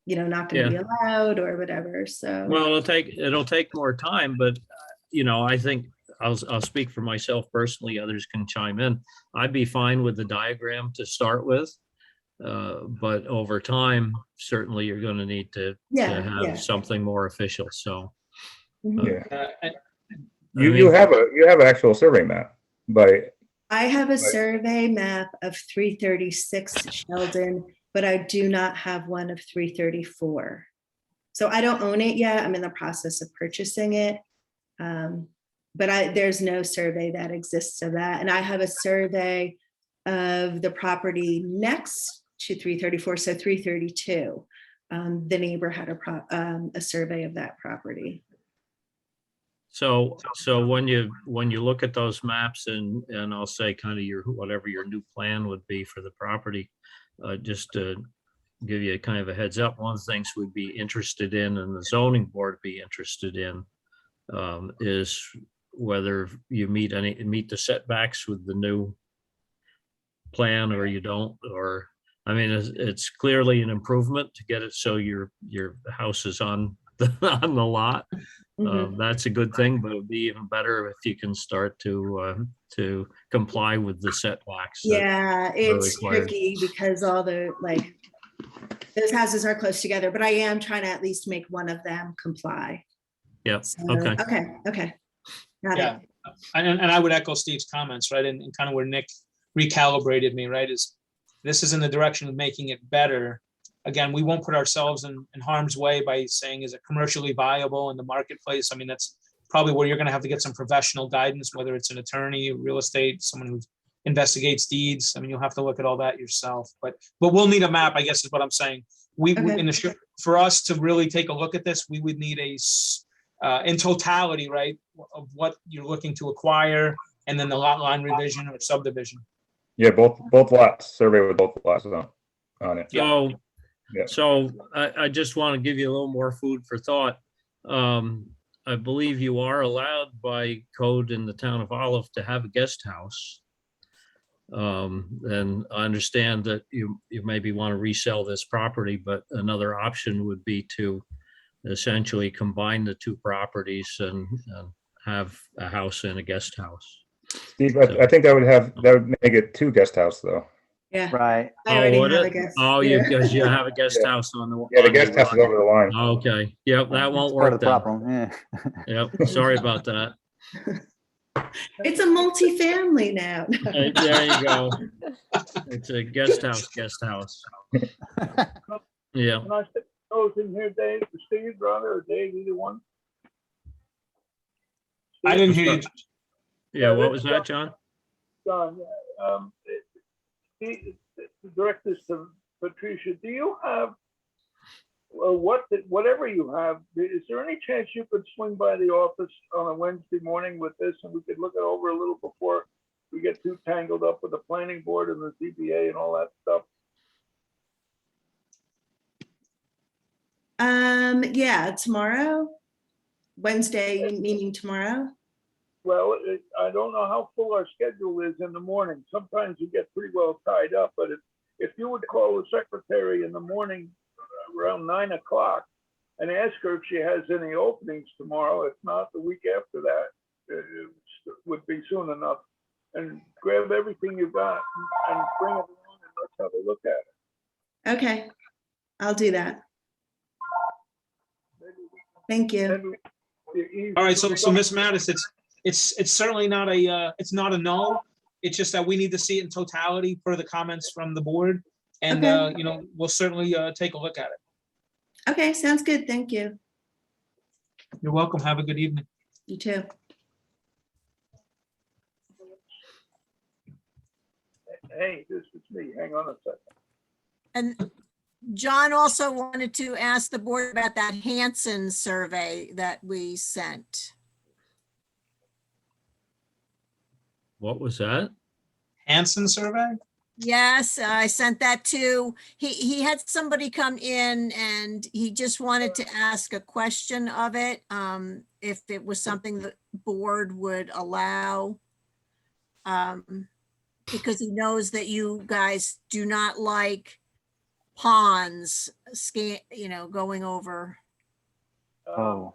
not going to be allowed or whatever. So, well, it'll take more time, but I think I'll speak for myself personally. Others can chime in. I'd be fine with the diagram to start with, but over time, certainly you're going to need to have something more official. So. You have an actual survey map I have a survey map of 336 Sheldon, but I do not have one of 334. So I don't own it yet. I'm in the process of purchasing it. But there's no survey that exists of that. And I have a survey of the property next to 334, so 332. The neighbor had a survey of that property. So when you look at those maps and I'll say kind of whatever your new plan would be for the property, just to give you kind of a heads up, one of the things we'd be interested in and the zoning board be interested in is whether you meet the setbacks with the new plan or you don't, or, I mean, it's clearly an improvement to get it so your house is on on the lot. That's a good thing, but it'd be even better if you can start to comply with the setbacks. Yeah, it's required. tricky because all the, like, those houses are close together, but I am trying to at least make one of them comply. Yep, So, okay. Okay. Got Yeah, it. and I would echo Steve's comments, right? And kind of where Nick recalibrated me, right? Is this is in the direction of making it better. Again, we won't put ourselves in harm's way by saying, is it commercially viable in the marketplace? I mean, that's probably where you're going to have to get some professional guidance, whether it's an attorney, real estate, someone who investigates deeds. I mean, you'll have to look at all that yourself, but we'll need a map, I guess is what I'm saying. For us to really take a look at this, we would need in totality, right, of what you're looking to acquire, and then the lot line revision or subdivision. Yeah, both lots, survey with both lots on it. So, Yeah. so I just want to give you a little more food for thought. I believe you are allowed by code in the town of Olive to have a guest house. And I understand that you maybe want to resell this property, but another option would be to essentially combine the two properties and have a house and a guest house. Steve, I think that would make it 2 guest house though. Yeah. Right. I already would have it? a guest. Oh, yeah. because you have a guest house on the. Yeah, the on guest house is over the line. Okay, yep, that won't Part work of the then. problem, yeah. Yep, sorry about that. It's a multi-family now. Hey, there you go. It's a guest house. Yeah. Can I stick those in here, Dave, for Steve, brother, or Dave, either one? I didn't hear you. Yeah, what was that, John? John, direct this to Patricia. Do you have, whatever you have, is there any chance you could swing by the office on a Wednesday morning with this and we could look it over a little before we get too tangled up with the planning board and the ZBA and all that stuff? Yeah, tomorrow, Wednesday, meaning tomorrow. Well, I don't know how full our schedule is in the morning. Sometimes you get pretty well tied up, but if you would call the secretary in the morning around 9 o'clock and ask her if she has any openings tomorrow, if not the week after that, it would be soon enough. And grab everything you got and bring it along and let's have a look at it. Okay, I'll do that. Thank you. All right, so Ms. Mattis, it's certainly not it's not a no. It's just that we need to see it in totality per the comments from the board. And, Okay. We'll certainly take a look at it. Okay, sounds good. Thank you. You're welcome. Have a good evening. You too. Hey, this is me. Hang on a second. And John also wanted to ask the board about that Hanson survey that we sent. What was that? Hanson survey? Yes, I sent that too. He had somebody come in and he just wanted to ask a question of it. If it was something the board would allow. Because he knows that you guys do not like ponds going over. Oh,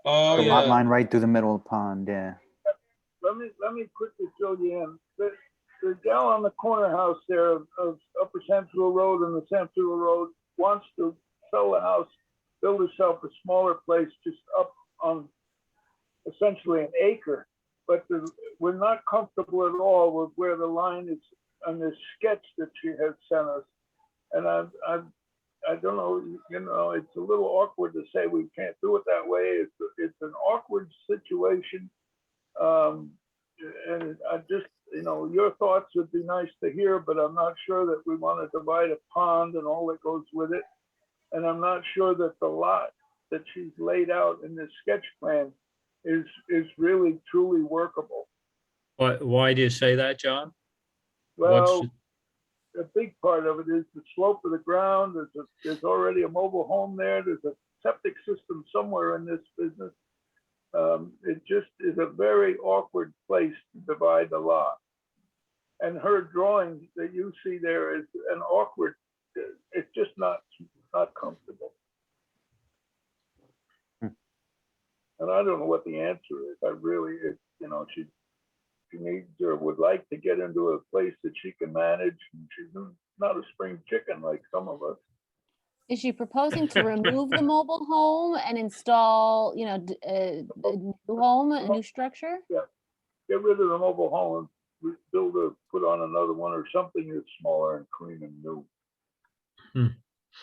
Oh, the lot yeah. line right through the middle of the pond, yeah. Let me quickly fill you in. The gal on the corner house there of Upper Central Road and the Central Road wants to sell the house, build herself a smaller place just up on essentially an acre. But we're not comfortable at all with where the line is on this sketch that she has sent us. And I don't know, it's a little awkward to say we can't do it that way. It's an awkward situation. And I just, your thoughts would be nice to hear, but I'm not sure that we want to divide a pond and all that goes with it. And I'm not sure that the lot that she's laid out in this sketch plan is really truly workable. Why do you say that, John? Well, a big part of it is the slope of the ground. There's already a mobile home there. There's a septic system somewhere in this business. It just is a very awkward place to divide the lot. And her drawing that you see there is an awkward, it's just not comfortable. And I don't know what the answer is. I really, you know, she needs or would like to get into a place that she can manage. And she's not a spring chicken like some of us. Is she proposing to remove the mobile home and install, you know, a new home, a new structure? Yeah, get rid of the mobile home and put on another one or something that's smaller and clean and new.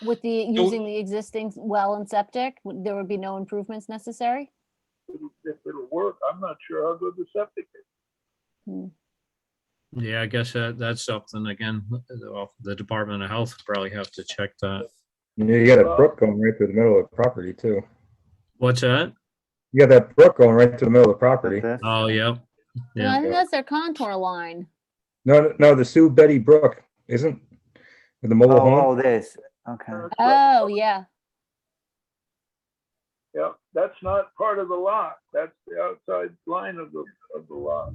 With using the existing well and septic, there would be no improvements necessary? If it'll work, I'm not sure how good the septic is. Yeah, I guess that's something, again, the Department of Health would probably have to check that. Yeah, you got a brook going right through the middle of the property too. What's that? You got that brook going right through the middle of the property. Oh, yeah. No, I think that's their contour line. No, the Sue Betty Brook isn't with the mobile home. Oh, this, okay. Oh, yeah. Yeah, that's not part of the lot. That's the outside line of the lot.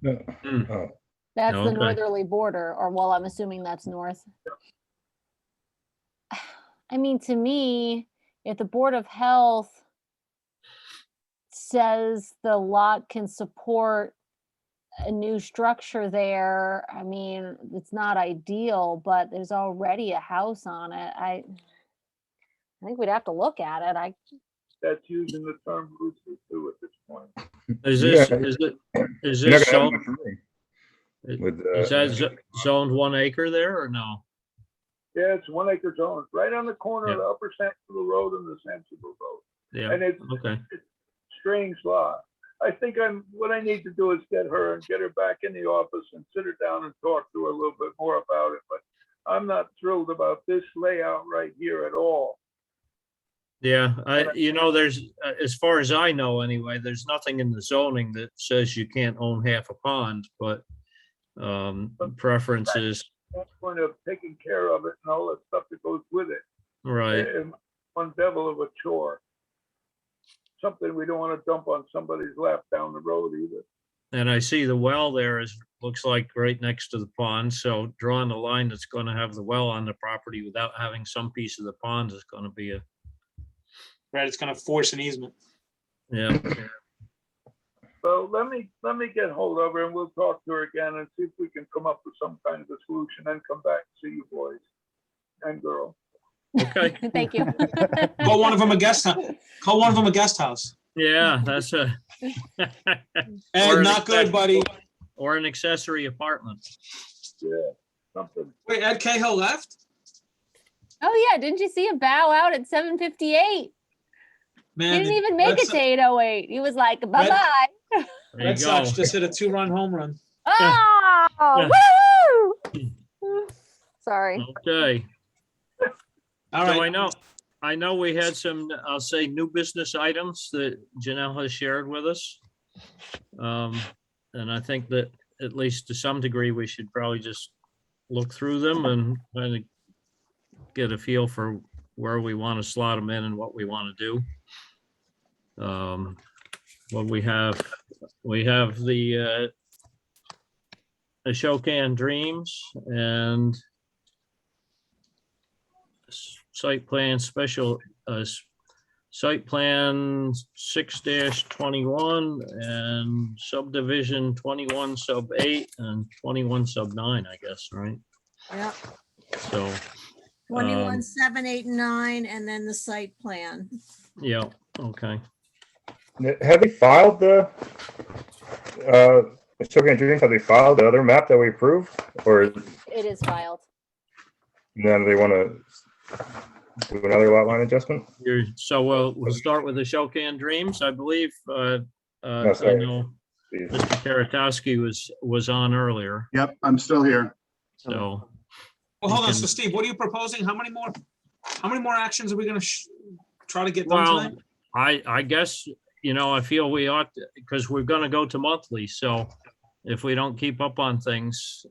Oh. That's the Okay. northerly border, or well, I'm assuming that's north. I mean, to me, if the Board of Health says the lot can support a new structure there, I mean, it's not ideal, but there's already a house on it. I think we'd have to look at it. That's using the term loosely too at this point. Is this, Yeah. is You're not this gonna have zoned, much room with, is that zoned 1 acre there or no? Yeah, it's 1 acre zone, right on the corner Yeah. of the Upper Samsonville Road and the Samsonville Road. Yeah, And it's okay. strange lot. I think what I need to do is get her back in the office and sit her down and talk to her a little bit more about it. But I'm not thrilled about this layout right here at all. Yeah, there's, as far as I know anyway, there's nothing in the zoning that says you can't own half a pond, but preferences, That's point of taking care of it and all the stuff that goes with it. right? And one devil of a chore. Something we don't want to dump on somebody's lap down the road either. And I see the well there looks like right next to the pond, so drawing a line that's gonna have the well on the property without having some piece of the pond is gonna be Right, it's gonna force an easement. yeah. So let me get hold of her and we'll talk to her again and see if we can come up with some kind of a solution and come back and see you boys and girl. Okay, Thank you. Call one of them a guest house. Call one of them a guest house. yeah, that's a. Ed, not good, buddy. Or an accessory apartment. Yeah, something. Wait, Ed Cahill left? Oh, yeah, didn't you see him bow out at 7:58? He Man, didn't even make it to 8:08. He was like, bye-bye. There you Red go. Sox just hit a 2-run home run. Oh, woo! Sorry. Okay. All So right. I know we had some, I'll say, new business items that Janelle has shared with us. And I think that at least to some degree, we should probably just look through them and kind of get a feel for where we want to slot them in and what we want to do. What we have the Ashokan Dreams and site plan special, site plan 6-21 and subdivision 21 sub 8 and 21 sub 9, I guess, right? Yep. So, 21, 7, 8, and 9, and then the site plan. yeah, okay. Have they filed the Ashokan Dreams? Have they filed the other map that we approved, or It is filed. then they want to do another lot line adjustment? So we'll start with the Ashokan Dreams, I believe. I sorry. know Mr. Karatowski was on earlier, Yep, I'm still here. so. Well, hold on. can- So Steve, what are you proposing? How many more actions are we gonna try to get done Well, tonight? I guess I feel we ought, because we're gonna go to monthly, so if we don't keep up on things,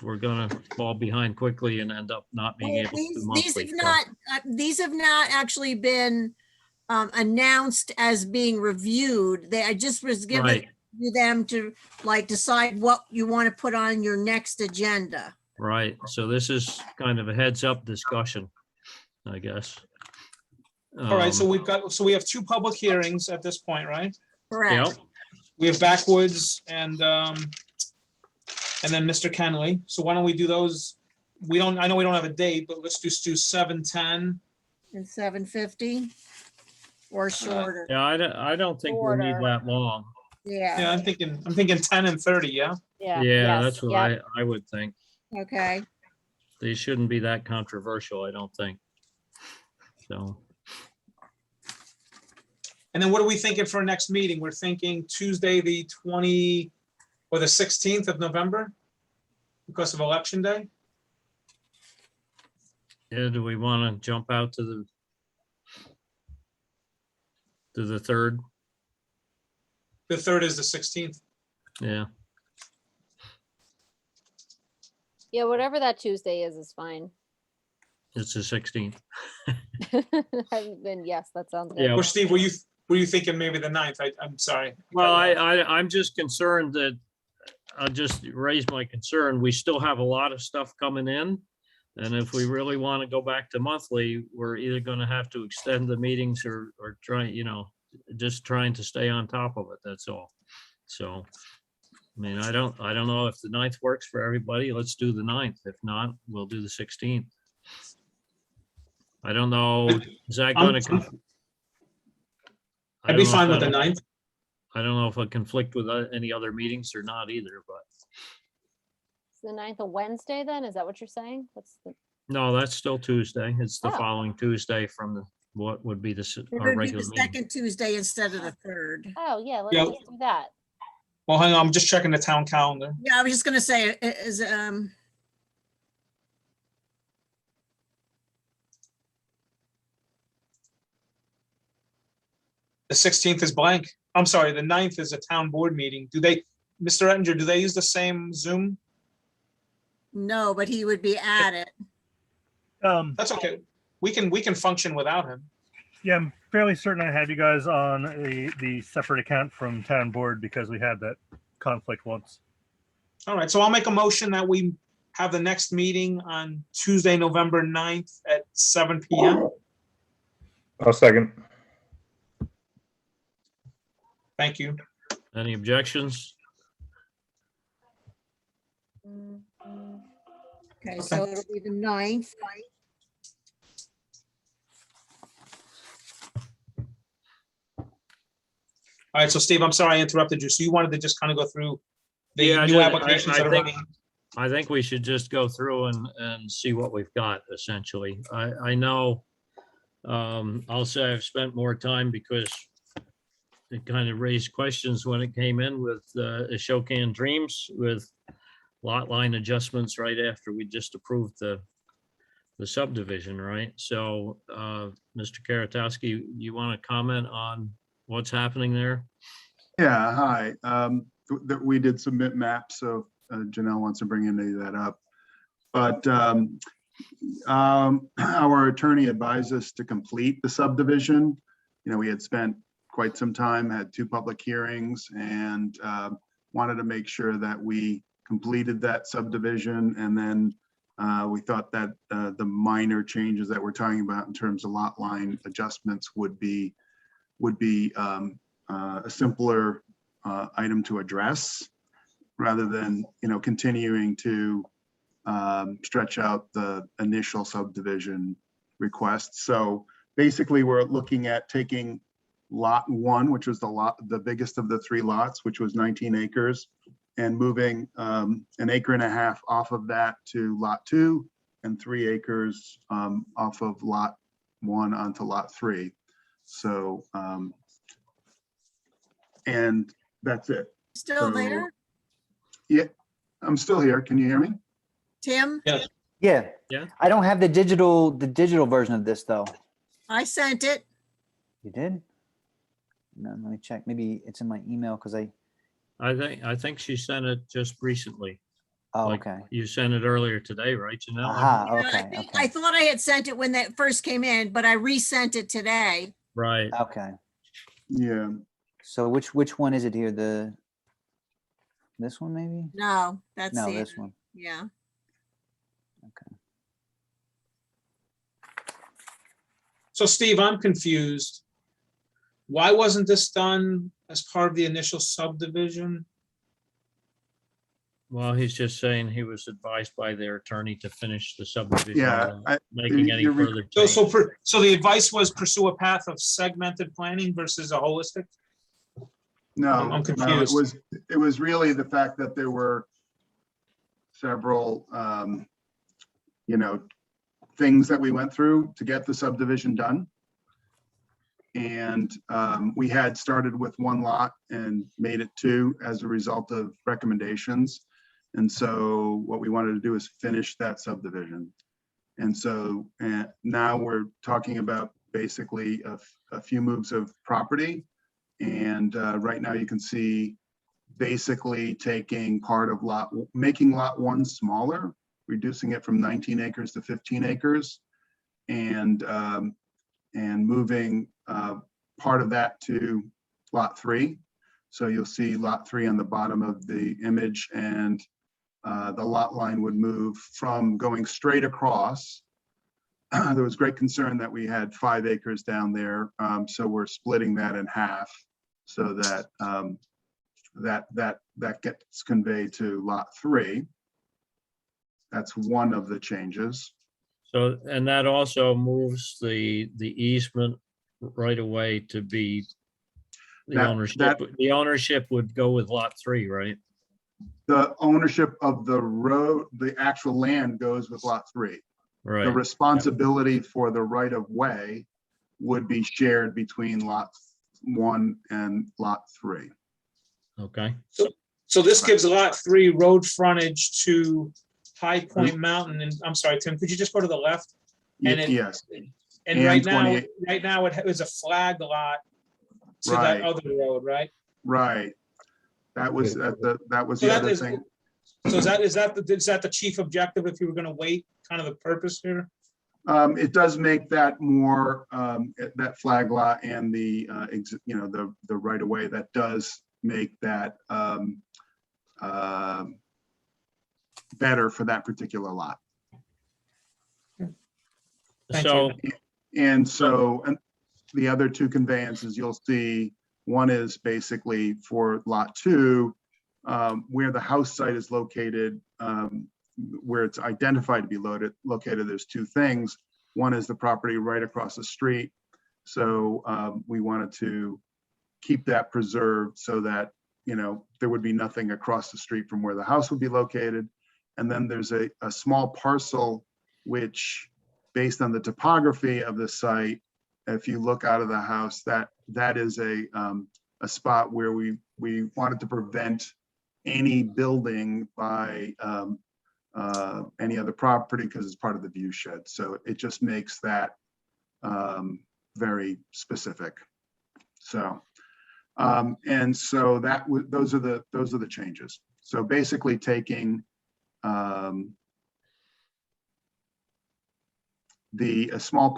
we're gonna fall behind quickly and end up not being able to do These monthly. have not, these have not actually been announced as being reviewed. I just was given Right. you them to like decide what you want to put on your next agenda. Right, so this is kind of a heads up discussion, I guess. All right, so Um, we have two public hearings at this point, right? Correct. Yep, We have Backwoods and then Mr. Kenley. So why don't we do those? I know we don't have a date, but let's just do 7:10. And 7:50 or shorter. yeah, I don't think we'll need Order. that long. Yeah, Yeah, I'm thinking 10 and 30, yeah? Yeah. Yeah, yes, that's what yep. I would think. okay. They shouldn't be that controversial, I don't think. So, And then what are we thinking for our next meeting? We're thinking Tuesday, the 20 or the 16th of November because of Election Day? yeah, do we want to jump out to the 3rd? The 3rd is the 16th. Yeah, Yeah, whatever that Tuesday is fine. it's the 16th. Then yes, that sounds good. Yeah. Or Steve, were you thinking maybe the 9th? I'm sorry. Well, I'm just concerned that, I'll just raise my concern. We still have a lot of stuff coming in. And if we really want to go back to monthly, we're either going to have to extend the meetings or try, just trying to stay on top of it. That's all. So, I mean, I don't know if the 9th works for everybody. Let's do the 9th. If not, we'll do the 16th. I don't know. Is that going to? I'd be fine with the 9th. I don't know if I conflict with any other meetings or not either, but Is the 9th a Wednesday then? Is that what you're saying? What's the, no, that's still Tuesday. It's the Oh. following Tuesday from what would be It our would be regular the meeting. second Tuesday instead of the 3rd. oh, yeah, Yeah. let's do that. Well, hang on, I'm just checking the town calendar. Yeah, I was just gonna say, The 16th is blank. I'm sorry, the 9th is a town board meeting. Mr. Ettinger, do they use the same Zoom? no, but he would be at it. That's okay. We can function without him. Yeah, I'm fairly certain I had you guys on the separate account from town board because we had that conflict once. All right, so I'll make a motion that we have the next meeting on Tuesday, November 9th at 7 PM. I'll second. Thank you. Any objections? Okay, so it'll be the 9th. All right, so Steve, I'm sorry I interrupted you. So you wanted to just kind of go through the Yeah, new I applications that are think- running? I think we should just go through and see what we've got essentially. I know, I'll say I've spent more time because it kind of raised questions when it came in with Ashokan Dreams with lot line adjustments right after we just approved the subdivision, right? So, Mr. Karatowski, you want to comment on what's happening there? Yeah, hi. That we did submit maps, so Janelle wants to bring any of that up. But our attorney advised us to complete the subdivision. We had spent quite some time, had 2 public hearings, and wanted to make sure that we completed that subdivision. And then we thought that the minor changes that we're talking about in terms of lot line adjustments would be a simpler item to address rather than, continuing to stretch out the initial subdivision request. So basically, we're looking at taking lot 1, which was the biggest of the 3 lots, which was 19 acres, and moving an acre and a half off of that to lot 2 and 3 acres off of lot 1 onto lot 3. So, and that's it. Still So- there? Yeah, I'm still here. Can you hear me? Tim, Yes. Yeah. Yeah. I don't have the digital version of this though. I sent it. You did? No, let me check. Maybe it's in my email because I think she sent it just recently. oh, Like, okay. you sent it earlier today, right, Janelle? Aha, I okay, think, okay. I thought I had sent it when that first came in, but I resent it today. Right. Okay. Yeah, So which one is it here? This one maybe? No, that's No, the, this one. yeah. So Steve, I'm confused. Why wasn't this done as part of the initial subdivision? Well, he's just saying he was advised by their attorney to finish the subdivision. Yeah, without Making any you're re- further So, change. so the advice was pursue a path of segmented planning versus a holistic? no, I'm no, confused. it was really the fact that there were several, you know, things that we went through to get the subdivision done. And we had started with one lot and made it two as a result of recommendations. And so what we wanted to do is finish that subdivision. And so now we're talking about basically a few moves of property. And right now you can see basically taking part of making lot one smaller, reducing it from 19 acres to 15 acres, and moving part of that to lot three. So you'll see lot three on the bottom of the image, and the lot line would move from going straight across. There was great concern that we had 5 acres down there, so we're splitting that in half so that that gets conveyed to lot three. That's one of the changes. So, and that also moves the easement right away to be the ownership would go with lot three, right? The ownership of the road, the actual land goes with lot three. Right. The responsibility for the right of way would be shared between lot one and lot three. Okay. So this gives lot three road frontage to High Point Mountain. And I'm sorry, Tim, could you just go to the left? And Yes. And And right now, 28 it is a flag lot to that Right. other road, right? Right. That was So the that other is- thing. So is that the chief objective if you were gonna wait, kind of the purpose here? It does make that more, that flag lot and the, the right of way, that does make that better for that particular lot. So, And so, and the other two conveyances you'll see, one is basically for lot two, where the house site is located, where it's identified to be located, there's two things. One is the property right across the street. So we wanted to keep that preserved so that, there would be nothing across the street from where the house would be located. And then there's a small parcel, which based on the topography of the site, if you look out of the house, that is a spot where we wanted to prevent any building by any other property because it's part of the view shed. So it just makes that very specific. So and so those are the changes. So basically taking a small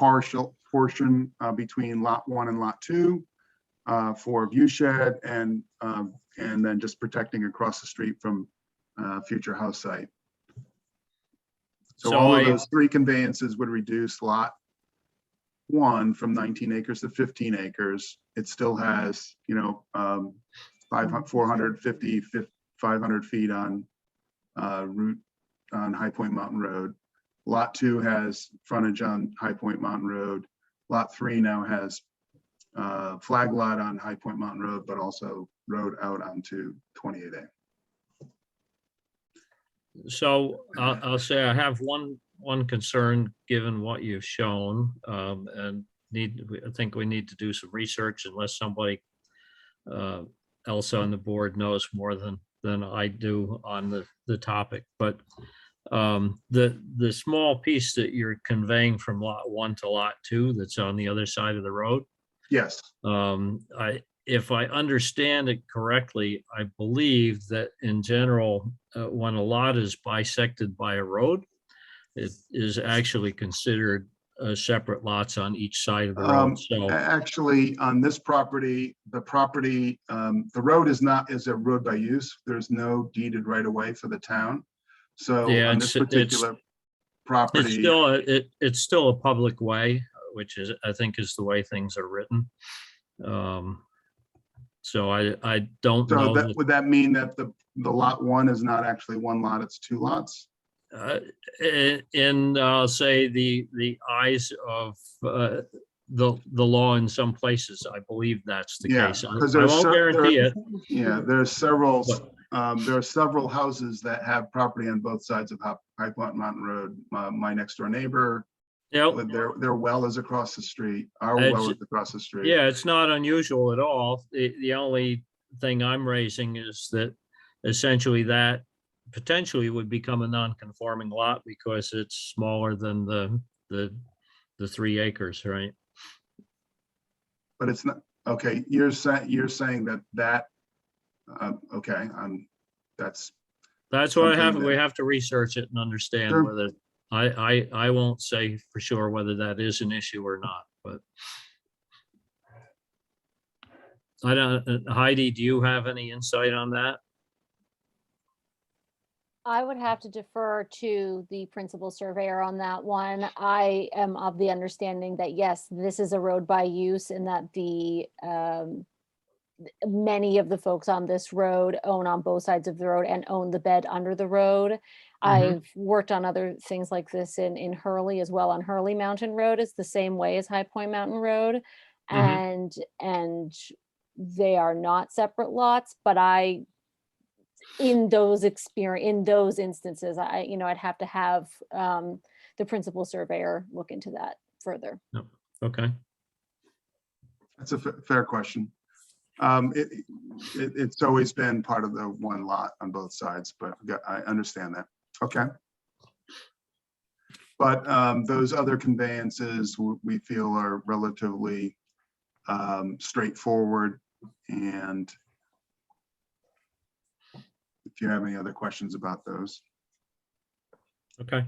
portion between lot one and lot two for view shed, and then just protecting across the street from future house site. So all of those three conveyances would reduce lot one from 19 acres to 15 acres. It still has, 450, 500 feet on route on High Point Mountain Road. Lot two has frontage on High Point Mountain Road. Lot three now has flag lot on High Point Mountain Road, but also road out onto 28A. So I'll say I have one concern, given what you've shown, and I think we need to do some research unless somebody else on the board knows more than I do on the topic. But the small piece that you're conveying from lot one to lot two, that's on the other side of the road. Yes. if I understand it correctly, I believe that in general, when a lot is bisected by a road, it is actually considered separate lots on each side of the road. So Actually, on this property, the road is a road by use. There's no deeded right of way for the town. So yeah, on this particular it's property, it's still a public way, which is, I think, is the way things are written. So I don't so know. that, would that mean that the lot one is not actually one lot, it's two lots? In say the eyes of the law in some places, I believe that's the Yeah, case. I because won't guarantee it. Yeah, there are But- several houses that have property on both sides of High Point Mountain Road. My next door neighbor, Yep. their well is across the street. Our It's- well is across the street. Yeah, it's not unusual at all. The only thing I'm raising is that essentially that potentially would become a non-conforming lot because it's smaller than the 3 acres, right? But it's not, okay, you're saying that, okay, that's. That's what something we that- have to research it and understand Sure. whether, I won't say for sure whether that is an issue or not, but. I don't, Heidi, do you have any insight on that? I would have to defer to the principal surveyor on that one. I am of the understanding that, yes, this is a road by use and that the many of the folks on this road own on both sides of the road and own the bed under the road. I've worked on other things like this in Hurley as well. On Hurley Mountain Road, it's the same way as High Point Mountain Road. And they are not separate lots, but in those instances, I'd have to have the principal surveyor look into that further. No. Okay. That's a fair question. It's always been part of the one lot on both sides, but I understand that. Okay. But those other conveyances we feel are relatively straightforward. And if you have any other questions about those. Okay.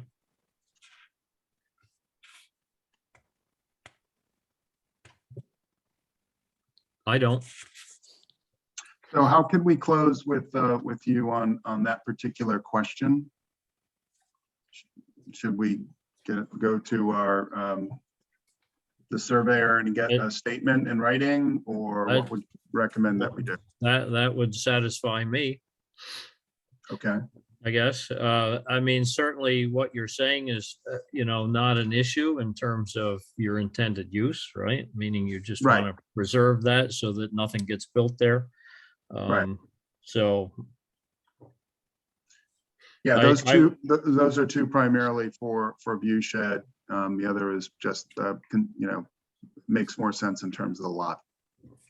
I don't. So how can we close with you on that particular question? Should we go to our the surveyor and get a statement in writing, or what would you recommend that we do? That would satisfy me, Okay. I guess. I mean, certainly what you're saying is, not an issue in terms of your intended use, right? Meaning you just want to preserve that so that nothing gets built there. So. Yeah, those are two primarily for view shed. The other is just, makes more sense in terms of the lot.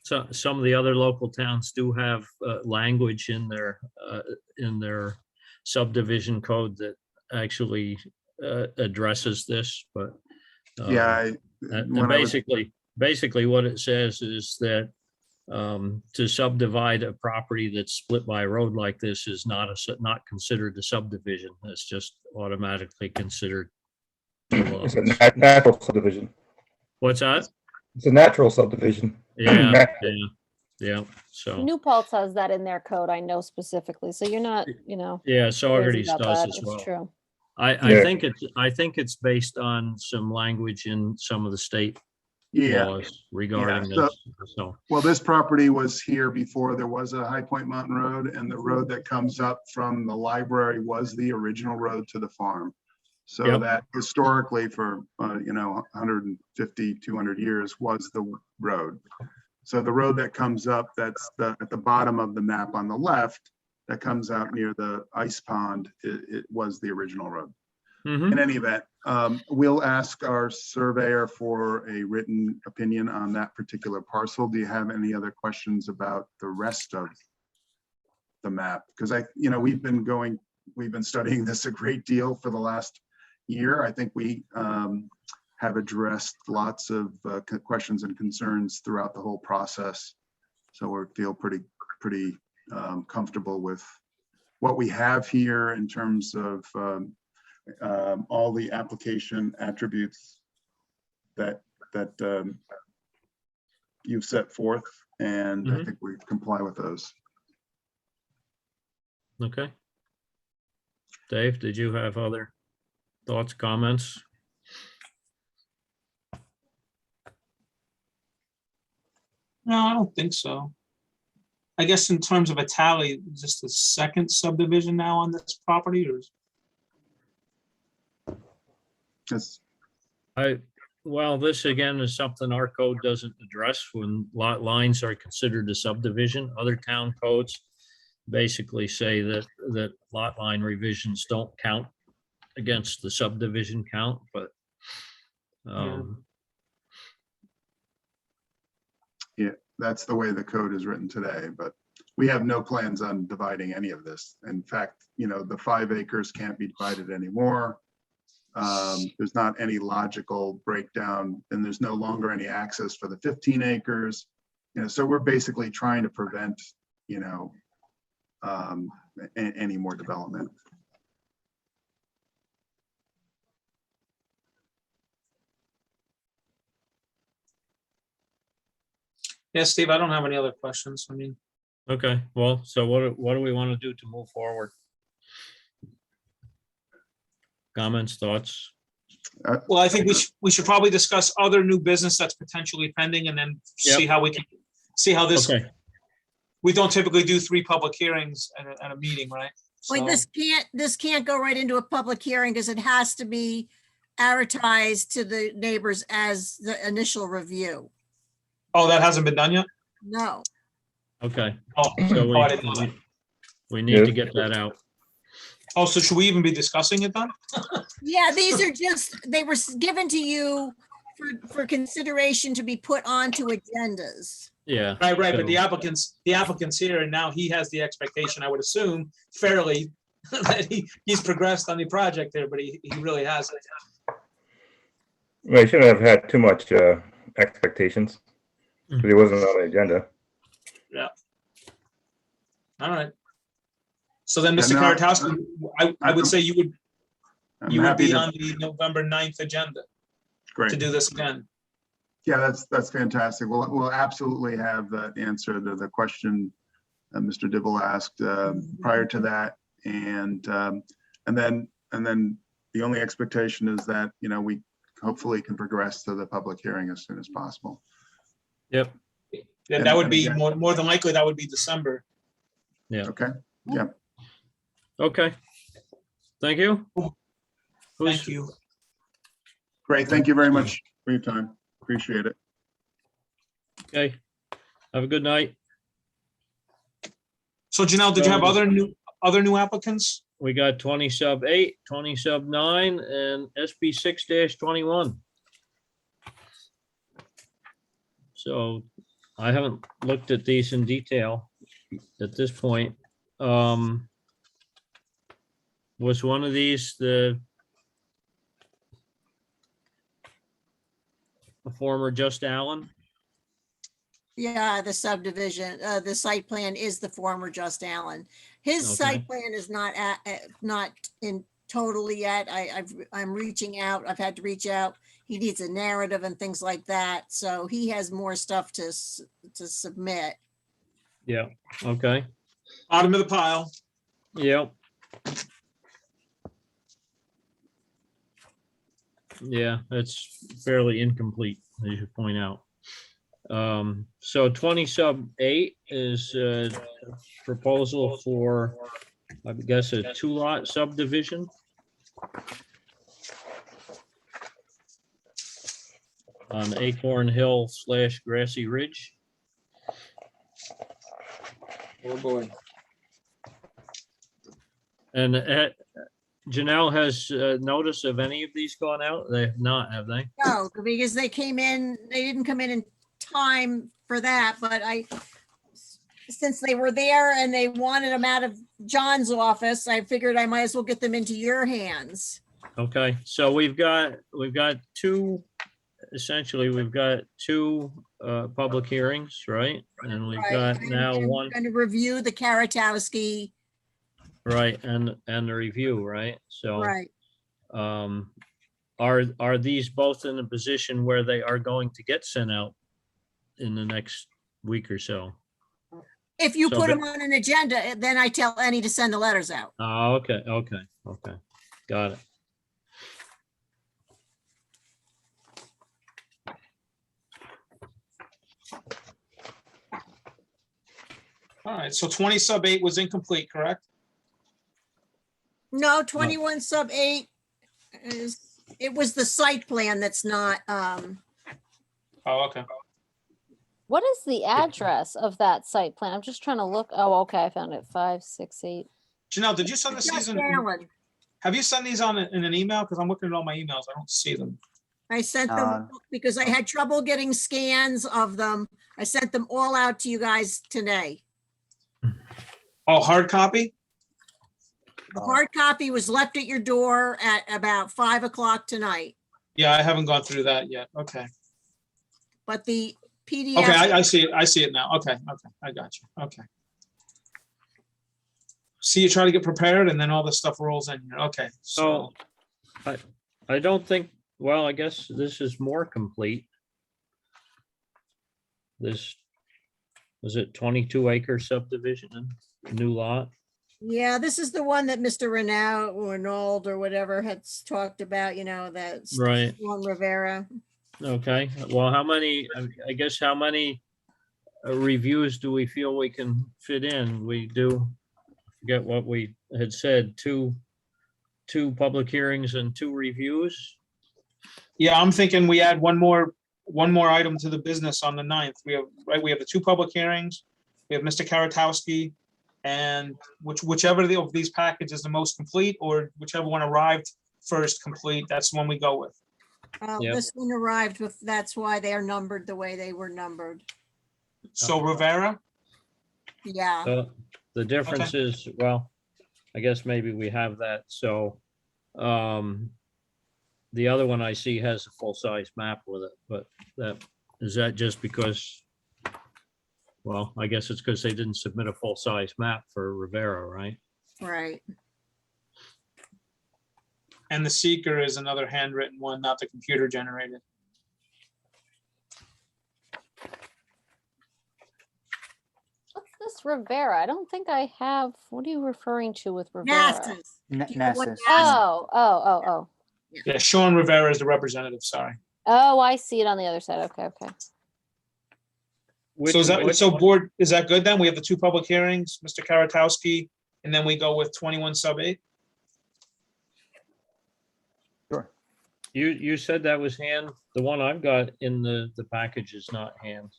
So some of the other local towns do have language in their subdivision code that actually addresses this, but basically what it says is that to subdivide a property that's split by a road like this is not considered a subdivision. It's just automatically considered. It's a natural subdivision. What's that? It's a natural subdivision. Yeah. So. New Paltz has that in their code, I know specifically, so you're not, Yeah, Saugerties crazy about does that. as It's well. true. I think it's based on some language in some of the state laws regarding this. So. Well, this property was here before there was a High Point Mountain Road, and the road that comes up from the library was the original road to the farm. So that historically for, 150, 200 years was the road. So the road that comes up, that's at the bottom of the map on the left, that comes out near the ice pond, it was the original road. In any event, we'll ask our surveyor for a written opinion on that particular parcel. Do you have any other questions about the rest of the map? Because we've been studying this a great deal for the last year. I think we have addressed lots of questions and concerns throughout the whole process. So we feel pretty comfortable with what we have here in terms of all the application attributes that you've set forth, and I think we comply with those. Okay. Dave, did you have other thoughts, comments? No, I don't think so. I guess in terms of a tally, is this the second subdivision now on this property, or? Yes. Well, this again is something our code doesn't address when lot lines are considered a subdivision. Other town codes basically say that lot line revisions don't count against the subdivision count, but Yeah, that's the way the code is written today, but we have no plans on dividing any of this. In fact, the 5 acres can't be divided anymore. There's not any logical breakdown, and there's no longer any access for the 15 acres. So we're basically trying to prevent, any more development. Yeah, Steve, I don't have any other questions. I mean, okay, well, so what do we want to do to move forward? Comments, thoughts? well, I think we should probably discuss other new business that's potentially pending, and then see how we can, see how this, Okay, we don't typically do 3 public hearings at a meeting, right? Wait, So- this can't go right into a public hearing because it has to be advertised to the neighbors as the initial review. Oh, that hasn't been done yet? No. okay. Oh, So I didn't know that. we need to get that out. Oh, so should we even be discussing it then? Yeah, these are just, they were given to you for consideration to be put onto agendas. Yeah. Right, but the so- applicant's here, and now he has the expectation, I would assume, fairly, that he's progressed on the project there, but he really hasn't. Well, you shouldn't have had too much expectations, because he wasn't on the agenda. All right. So then, Mr. And, Karatowski, I would say you would I'm be happy to, on the November 9th agenda great. to do this again. Yeah, that's fantastic. We'll absolutely have that answer to the question Mr. Dibble asked prior to that. And then the only expectation is that, we hopefully can progress to the public hearing as soon as possible. Yep, Yeah, that would be more than likely, that would be December. Okay, yeah. okay. Thank you. Thank you. Great. Thank you very much for your time. Appreciate it. Okay, have a good night. So Janelle, did you have other new applicants? We got 20 sub 8, 20 sub 9, and SB 6-21. So I haven't looked at these in detail at this point. Was one of these the former Just Allen? Yeah, the subdivision, the site plan is the former Just Allen. His Okay. site plan is not not in totally yet. I'm reaching out. I've had to reach out. He needs a narrative and things like that. So he has more stuff to submit. Yeah, okay, Bottom of the pile. yep. Yeah, it's fairly incomplete, as you point out. So 20 sub 8 is a proposal for, I guess, a 2-lot subdivision. On Acorn Hill / Grassy Ridge. Oh, boy. And Janelle has notice of any of these gone out? They have not, have they? No, because they didn't come in time for that, but since they were there and they wanted them out of John's office, I figured I might as well get them into your hands. Okay, so we've got two, essentially, we've got two public hearings, right? And we've Right, got and- now and we're one, Going to review the Karatowski, right, and the review, right? So, right. are these both in a position where they are going to get sent out in the next week or so? If you So put the- them on an agenda, then I tell Annie to send the letters out. Oh, okay, got it. All right, so 20 sub 8 was incomplete, correct? No, 21 sub 8 is, it was the site plan that's not, Oh, okay. What is the address of that site plan? I'm just trying to look. Oh, okay, I found it. 568. Janelle, did you send this just season? Allen. Have you sent these on in an email? Because I'm looking at all my emails. I don't see them. I sent them because I had trouble getting scans of them. I sent them all out to you guys today. Oh, hard copy? The hard copy was left at your door at about 5 o'clock tonight, Yeah, I haven't gone through that yet. Okay. but the PDF. Okay, I see it. I see it now. Okay, I got you. Okay. See, you try to get prepared and then all this stuff rolls in here. Okay, so, So, I don't think, well, I guess this is more complete. This, was it 22 acre subdivision, new lot? Yeah, this is the one that Mr. Renaud or whatever had talked about, you know, that. Right. Juan Rivera. Okay, well, how many, I guess, how many reviews do we feel we can fit in? We do, forget what we had said, two public hearings and 2 reviews? yeah, I'm thinking we add one more item to the business on the 9th. We have the 2 public hearings. We have Mr. Karatowski, and whichever of these packages is the most complete, or whichever one arrived first complete, that's the one we go with. Yep. This one arrived with, that's why they are numbered the way they were numbered. So Rivera, Yeah, So the difference is, well, I guess maybe we have that, so, the other one I see has a full-size map with it, but is that just because, well, I guess it's because they didn't submit a full-size map for Rivera, right? right. and the seeker is another handwritten one, not the computer generated. What's this Rivera? I don't think I have. What are you referring to with Rivera? Nastas. Nassus. Oh. Yeah, Sean Rivera is the representative, sorry. Oh, I see it on the other side. Okay. So is that, so board, is that good then? We have the 2 public hearings, Mr. Karatowski, and then we go with 21 sub 8? Sure. You said that was hand, the one I've got in the package is not hand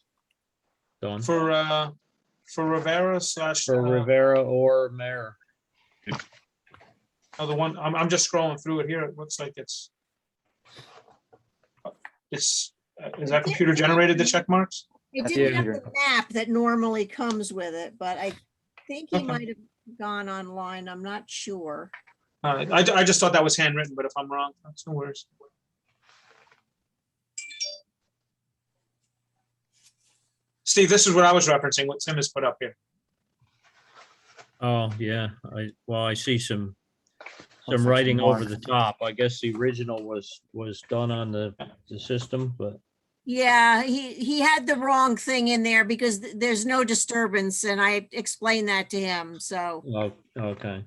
done. For Rivera / For Rivera or Mayor. oh, the one, I'm just scrolling through it here. It looks like it's, is that computer generated, the check marks? It That's didn't have computer. the map that normally comes with it, but I think he Okay. might have gone online. I'm not sure. I just thought that was handwritten, but if I'm wrong, that's no worries. Steve, this is what I was referencing, what Tim has put up here. Oh, yeah, I see some Looks like writing some over more. the top. I guess the original was done on the system, but Yeah, he had the wrong thing in there because there's no disturbance and I explained that to him, so. oh, okay.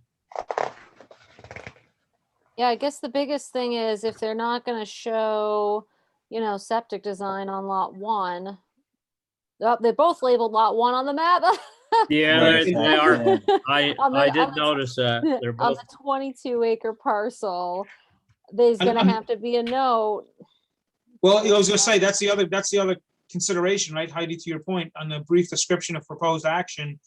Yeah, I guess the biggest thing is if they're not going to show, septic design on lot 1. Oh, they're both labeled lot 1 on the map. Yeah, Right, they are. yeah. I On the- I on did the- notice that. They're On both, the 22 acre parcel, there's And- going to and- have to be a note. Well, I was gonna say, that's the other consideration, right, Heidi, to your point, on the brief description of proposed action.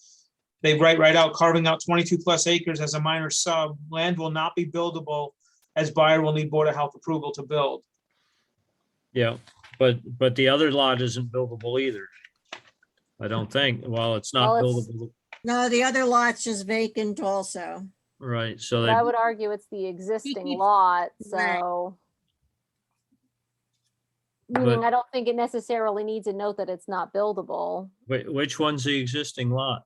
They write right out, carving out 22 plus acres as a minor sub, land will not be buildable as buyer will need Board of Health approval to build. yeah, but the other lot isn't buildable either. I don't think. Well, it's not Well, it's- buildable, No, the other lot's just vacant also. right? So But they, I would argue it's the existing keeps- lot, Right. so. Meaning, But- I don't think it necessarily needs a note that it's not buildable. Which one's the existing lot?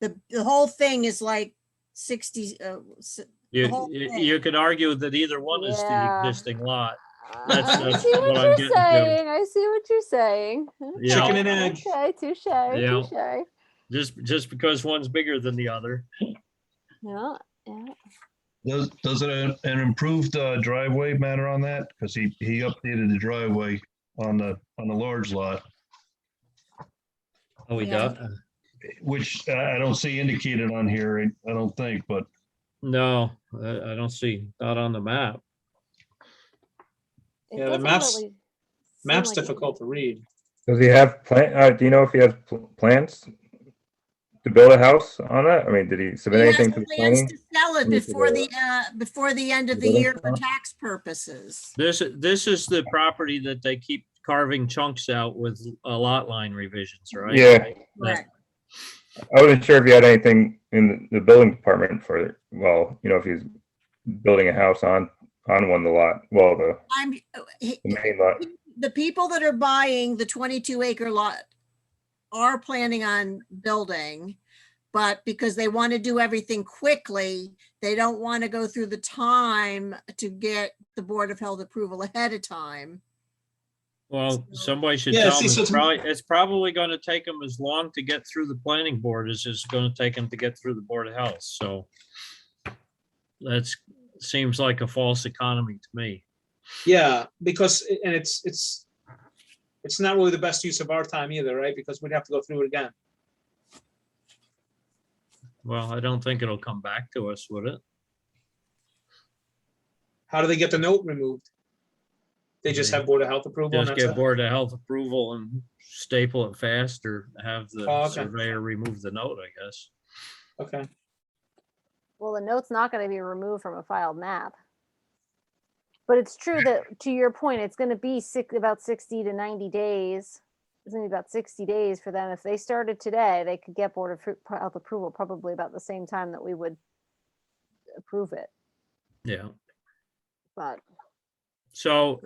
The whole thing is like 60, whole You could argue that either one is the Yeah. existing lot. I That's see what what I'm you're getting to. saying. I see what you're saying. Yeah. Chicken and egg. Okay, touche, Yeah. touche. Just because one's bigger than the other. Yeah, yeah. Does an improved driveway matter on that? Because he updated the driveway on the large lot, Oh, we Yeah. does? which I don't see indicated on here, I don't think, but No, I don't see, not on the map. It Yeah, the doesn't map's- really seem Map's like it- difficult to read. Does he have do you know if he has plans to build a house on it? I mean, did he He submit has anything to the plans planning? to sell it before the end of the Building year for permit? tax purposes. This is the property that they keep carving chunks out with lot line revisions, right? Yeah. Correct. I wasn't sure if you had anything in the building department for, well, you know, if he's building a house on one of the lot, well, the main lot. The people that are buying the 22-acre lot are planning on building, but because they want to do everything quickly, they don't want to go through the time to get the Board of Health approval ahead of time. Well, somebody should Yeah, tell see, them, so it's probably gonna take them as long to get through the planning board as it's gonna take them to get through the Board of Health, so. Seems like a false economy to me. Yeah, because, and it's not really the best use of our time either, right? Because we'd have to go through it again. Well, I don't think it'll come back to us, would it? How do they get the note removed? They just have Board of Health approval and Just that's get it? Board of Health approval and staple it fast, or have the Oh, okay. surveyor remove the note, I guess. Okay. Well, the note's not gonna be removed from a filed map. But it's true that, to your point, it's gonna be about 60 to 90 days. It's gonna be about 60 days for them. If they started today, they could get Board of Health approval probably about the same time that we would approve it, Yeah. but. So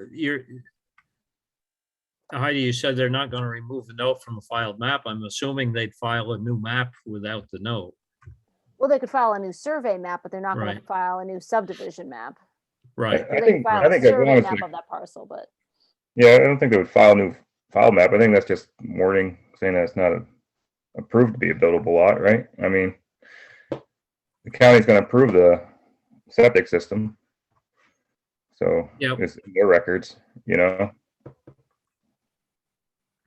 Heidi, you said they're not gonna remove the note from a filed map. I'm assuming they'd file a new map without the note. Well, they could file a new survey map, but they're not gonna Right. file a new subdivision map. Right. So they can file a as long survey as map they- of that parcel, but Yeah, I don't think they would file a new file map. I think that's just wording saying that it's not approved to be a buildable lot, right? I mean, the county's gonna approve the septic system. So Yep. it's in their records, you know?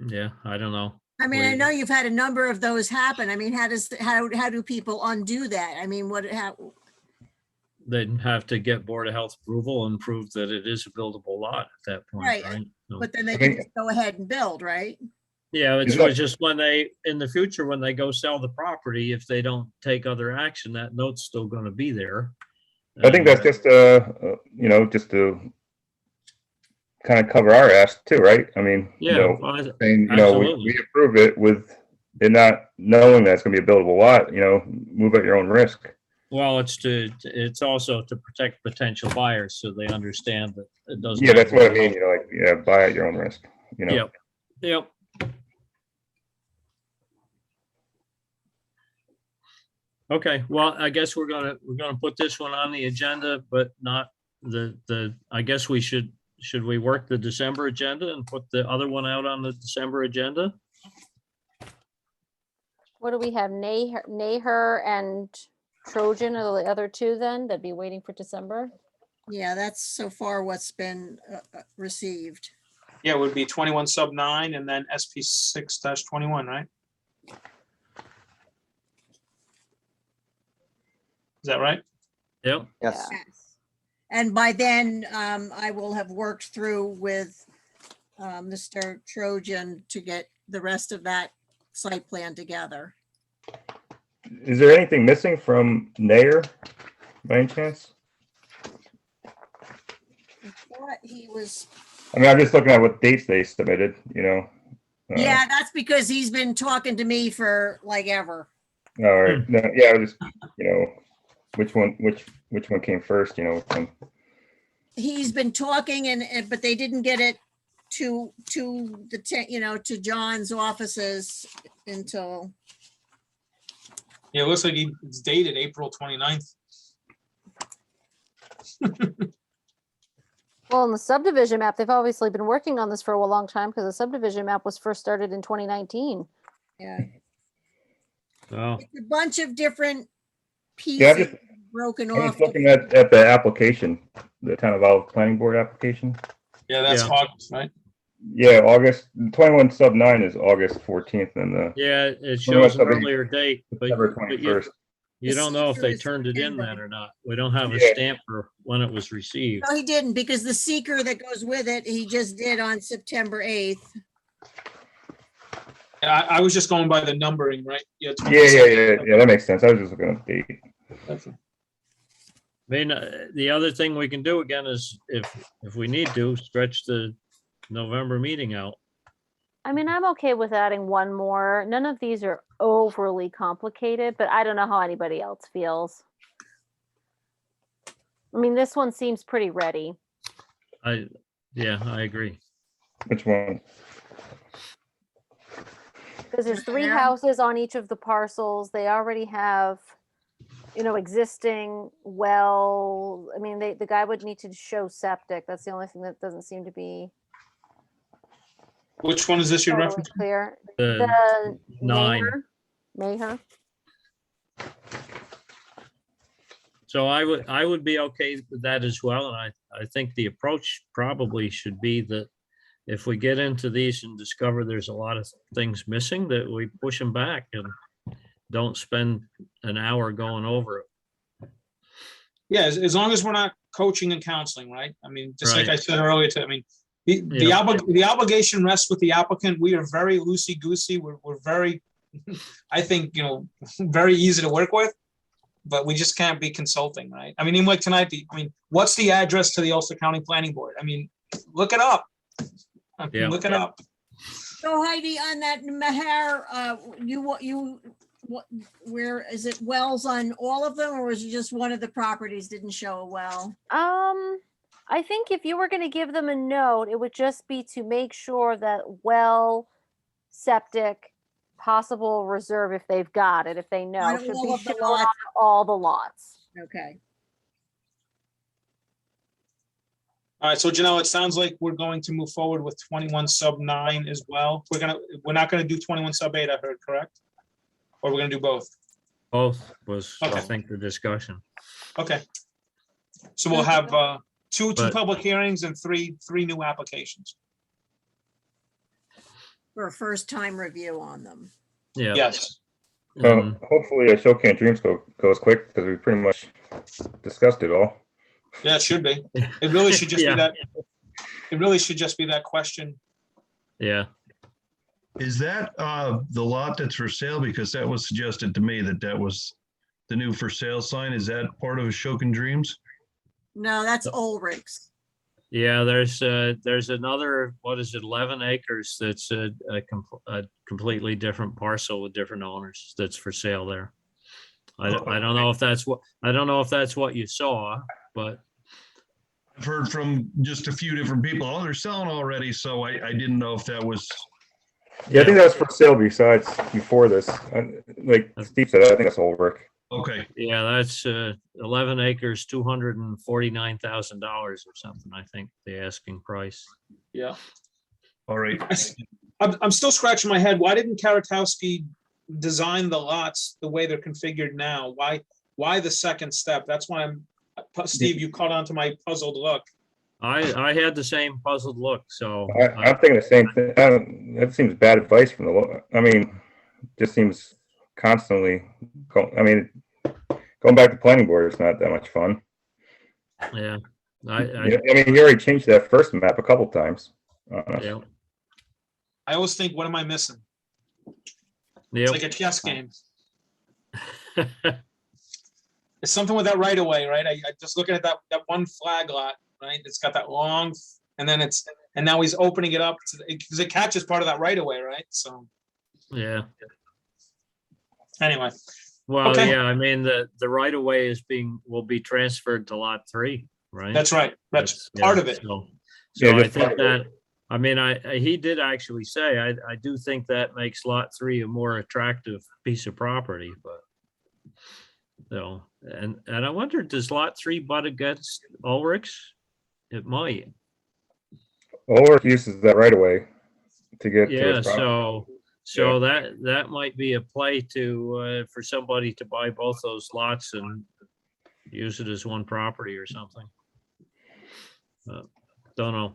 Yeah, I don't know. I mean, I We- know you've had a number of those happen. I mean, how do people undo that? I mean, They'd have to get Board of Health approval and prove that it is a buildable lot at that point, Right, right? So- but then they I can think- just go ahead and build, right? Yeah, it's Is that- just when they, in the future, when they go sell the property, if they don't take other action, that note's still gonna be there. I think that's And, just, you know, just to kind of cover our ass too, right? I mean, you Yeah, know, well, saying, you know, absolutely. we approve it with it not knowing that it's gonna be a buildable lot, you know, move at your own risk. Well, it's also to protect potential buyers, so they understand that it doesn't. Yeah, that's have what I to- mean, you know, like, yeah, buy at your own risk, you know? Yep, yep. Okay, well, I guess we're gonna put this one on the agenda, but not I guess should we work the December agenda and put the other one out on the December agenda? what do we have? Naher and Trojan are the other two then? That'd be waiting for December? Yeah, that's so far what's been received. Yeah, it would be 21 sub 9 and then SP 6-21, right? Is that right? Yep. Yes. Yes. And by then, I will have worked through with Mr. Trojan to get the rest of that site plan together. Is there anything missing from Nair by any chance? What he was, I mean, I'm just looking at what dates they submitted, you know? yeah, that's because he's been talking to me for like ever. All right, no, yeah, I was just, you know, which one came first, you know? which one- He's been talking but they didn't get it to to John's offices until, Yeah, it looks like it's dated April 29th. Well, in the subdivision map, they've obviously been working on this for a long time because the subdivision map was first started in 2019. yeah, Oh, it's a bunch of different Yeah, pieces broken I'm off. just looking at the application, the Town of Olive Planning Board application. Yeah, that's Yeah. August, right? Yeah, August, 21 sub 9 is August 14th and the yeah, it Well, shows an that's earlier date, but September but 21st. you don't know if seeker they is turned it in September. then or not. We don't have a Yeah. stamp for when it was received. No, he didn't, because the seeker that goes with it, he just did on September 8th. I was just going by the numbering, right? Yeah, Yeah, that makes sense. I was just looking at the date. Okay. I mean, the other thing we can do again is if we need to, stretch the November meeting out. I mean, I'm okay with adding one more. None of these are overly complicated, but I don't know how anybody else feels. I mean, this one seems pretty ready. Yeah, I agree. Which one? Because there's 3 Yeah. houses on each of the parcels. They already have, existing well. I mean, the guy would need to show septic. That's the only thing that doesn't seem to be Which one is this you're totally referencing? clear. The The 9. Maher. So I would be okay with that as well. And I think the approach probably should be that if we get into these and discover there's a lot of things missing, that we push them back and don't spend an hour going over it. Yeah, as long as we're not coaching and counseling, right? I mean, just like Right. I said earlier, the Yeah. obligation rests with the applicant. We are very loosey-goosey. We're very, I think, very easy to work with, but we just can't be consulting, right? I mean, even like tonight, what's the address to the Ulster County Planning Board? I mean, look it up. Yeah. Look it up. So Heidi, on that Maher, where is it, wells on all of them, or was it just one of the properties didn't show a well? I think if you were going to give them a note, it would just be to make sure that well, septic, possible reserve if they've got it, if they know, On should all be of the shown on lots? all the lots. Okay. All right, so Janelle, it sounds like we're going to move forward with 21 sub 9 as well. We're not gonna do 21 sub 8, I heard, correct? Or we're gonna do both? Both was, I Okay. think, the discussion. Okay. So we'll have two But- public hearings and three new applications. For a first time review on them. Yeah. Yes. Hopefully, Show Can't Dreams goes quick because we pretty much discussed it all. Yeah, it should be. It really should just Yeah. be that. It really should just be that question. Yeah. Is that the lot that's for sale? Because that was suggested to me that was the new for sale sign. Is that part of Ashokan Dreams? No, that's Ulrich's. Yeah, there's another, 11 acres that's a completely different parcel with different owners that's for sale there. I don't know if that's what you saw, but I've heard from just a few different people, oh, they're selling already, so I didn't know if that was. Yeah, I think that was for sale before this. Like Steve said, I think that's Ulrich. Okay. yeah, that's 11 acres, $249,000 or something, I think, the asking price. Yeah. All right. I'm still scratching my head. Why didn't Karatowski design the lots the way they're configured now? Why the second step? That's why Steve, you caught on to my puzzled look. I had the same puzzled look, so. I'm thinking the same thing. That seems bad advice from just seems constantly, going back to planning board is not that much fun. Yeah. He already changed that first map a couple times. Yeah. I always think, what am I missing? Yep. It's like a chess game. It's something with that right away, right? I just looking at that one flag lot, right? It's got that long, and now he's opening it up because it catches part of that right away, right? So Yeah. anyway. Well, Okay. yeah, I mean, the right of way will be transferred to lot 3, right? That's right. That's part of it. So Yeah, I just think part of it. I mean, he did actually say, I do think that makes lot 3 a more attractive piece of property, but. So, and I wonder, does lot 3 butt against Ulrich's? It might. Ulrich uses that right away to get to Yeah, his property. so that might be a play to, for somebody to buy both those lots and use it as one property or something. Don't know.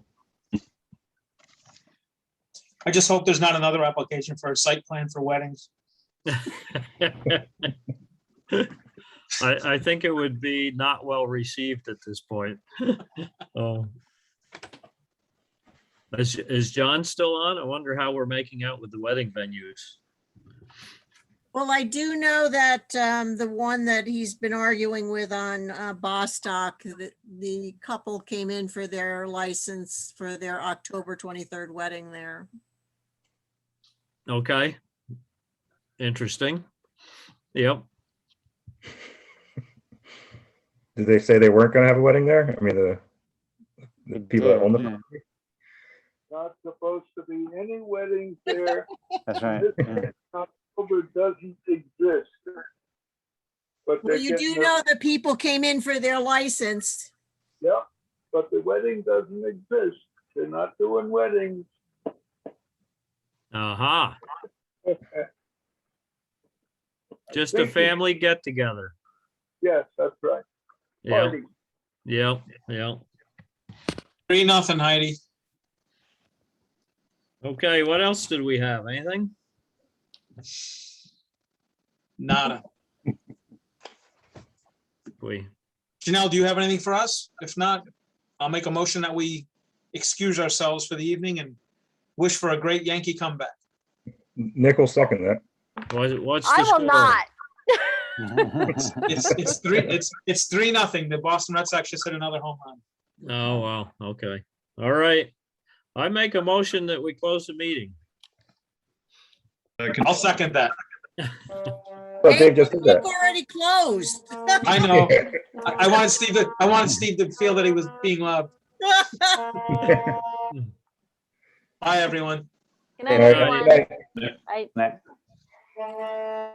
I just hope there's not another application for a site plan for weddings. I think it would be not well received at this point. Oh. Is John still on? I wonder how we're making out with the wedding venues. Well, I do know that the one that he's been arguing with on Bostock, the couple came in for their license for their October 23rd wedding there. Okay. Interesting. Yep. Did they say they weren't gonna have a wedding there? I mean, the people that own the property? Not supposed to be any weddings there. That's right. This Yeah. October doesn't exist. But Well, they're you getting do know the people came in for their license. Yeah, but the wedding doesn't exist. They're not doing weddings. Aha. Just a family get together. Yes, that's right. Yeah. Party. Yep. Yep. 3-0, Heidi. Okay, what else did we have? Anything? Nada. We, Janelle, do you have anything for us? If not, I'll make a motion that we excuse ourselves for the evening and wish for a great Yankee comeback. Nick will second that. what's I the will score? not. It's 3-0. The Boston Red Sox just hit another home run. Oh, wow. Okay. All right. I make a motion that we close the meeting. I'll second that. But Dave just did We've that. already closed. I know. I wanted Steve to feel that he was being loved. Bye, everyone. Good All night, right, everyone. good night. Bye. Night.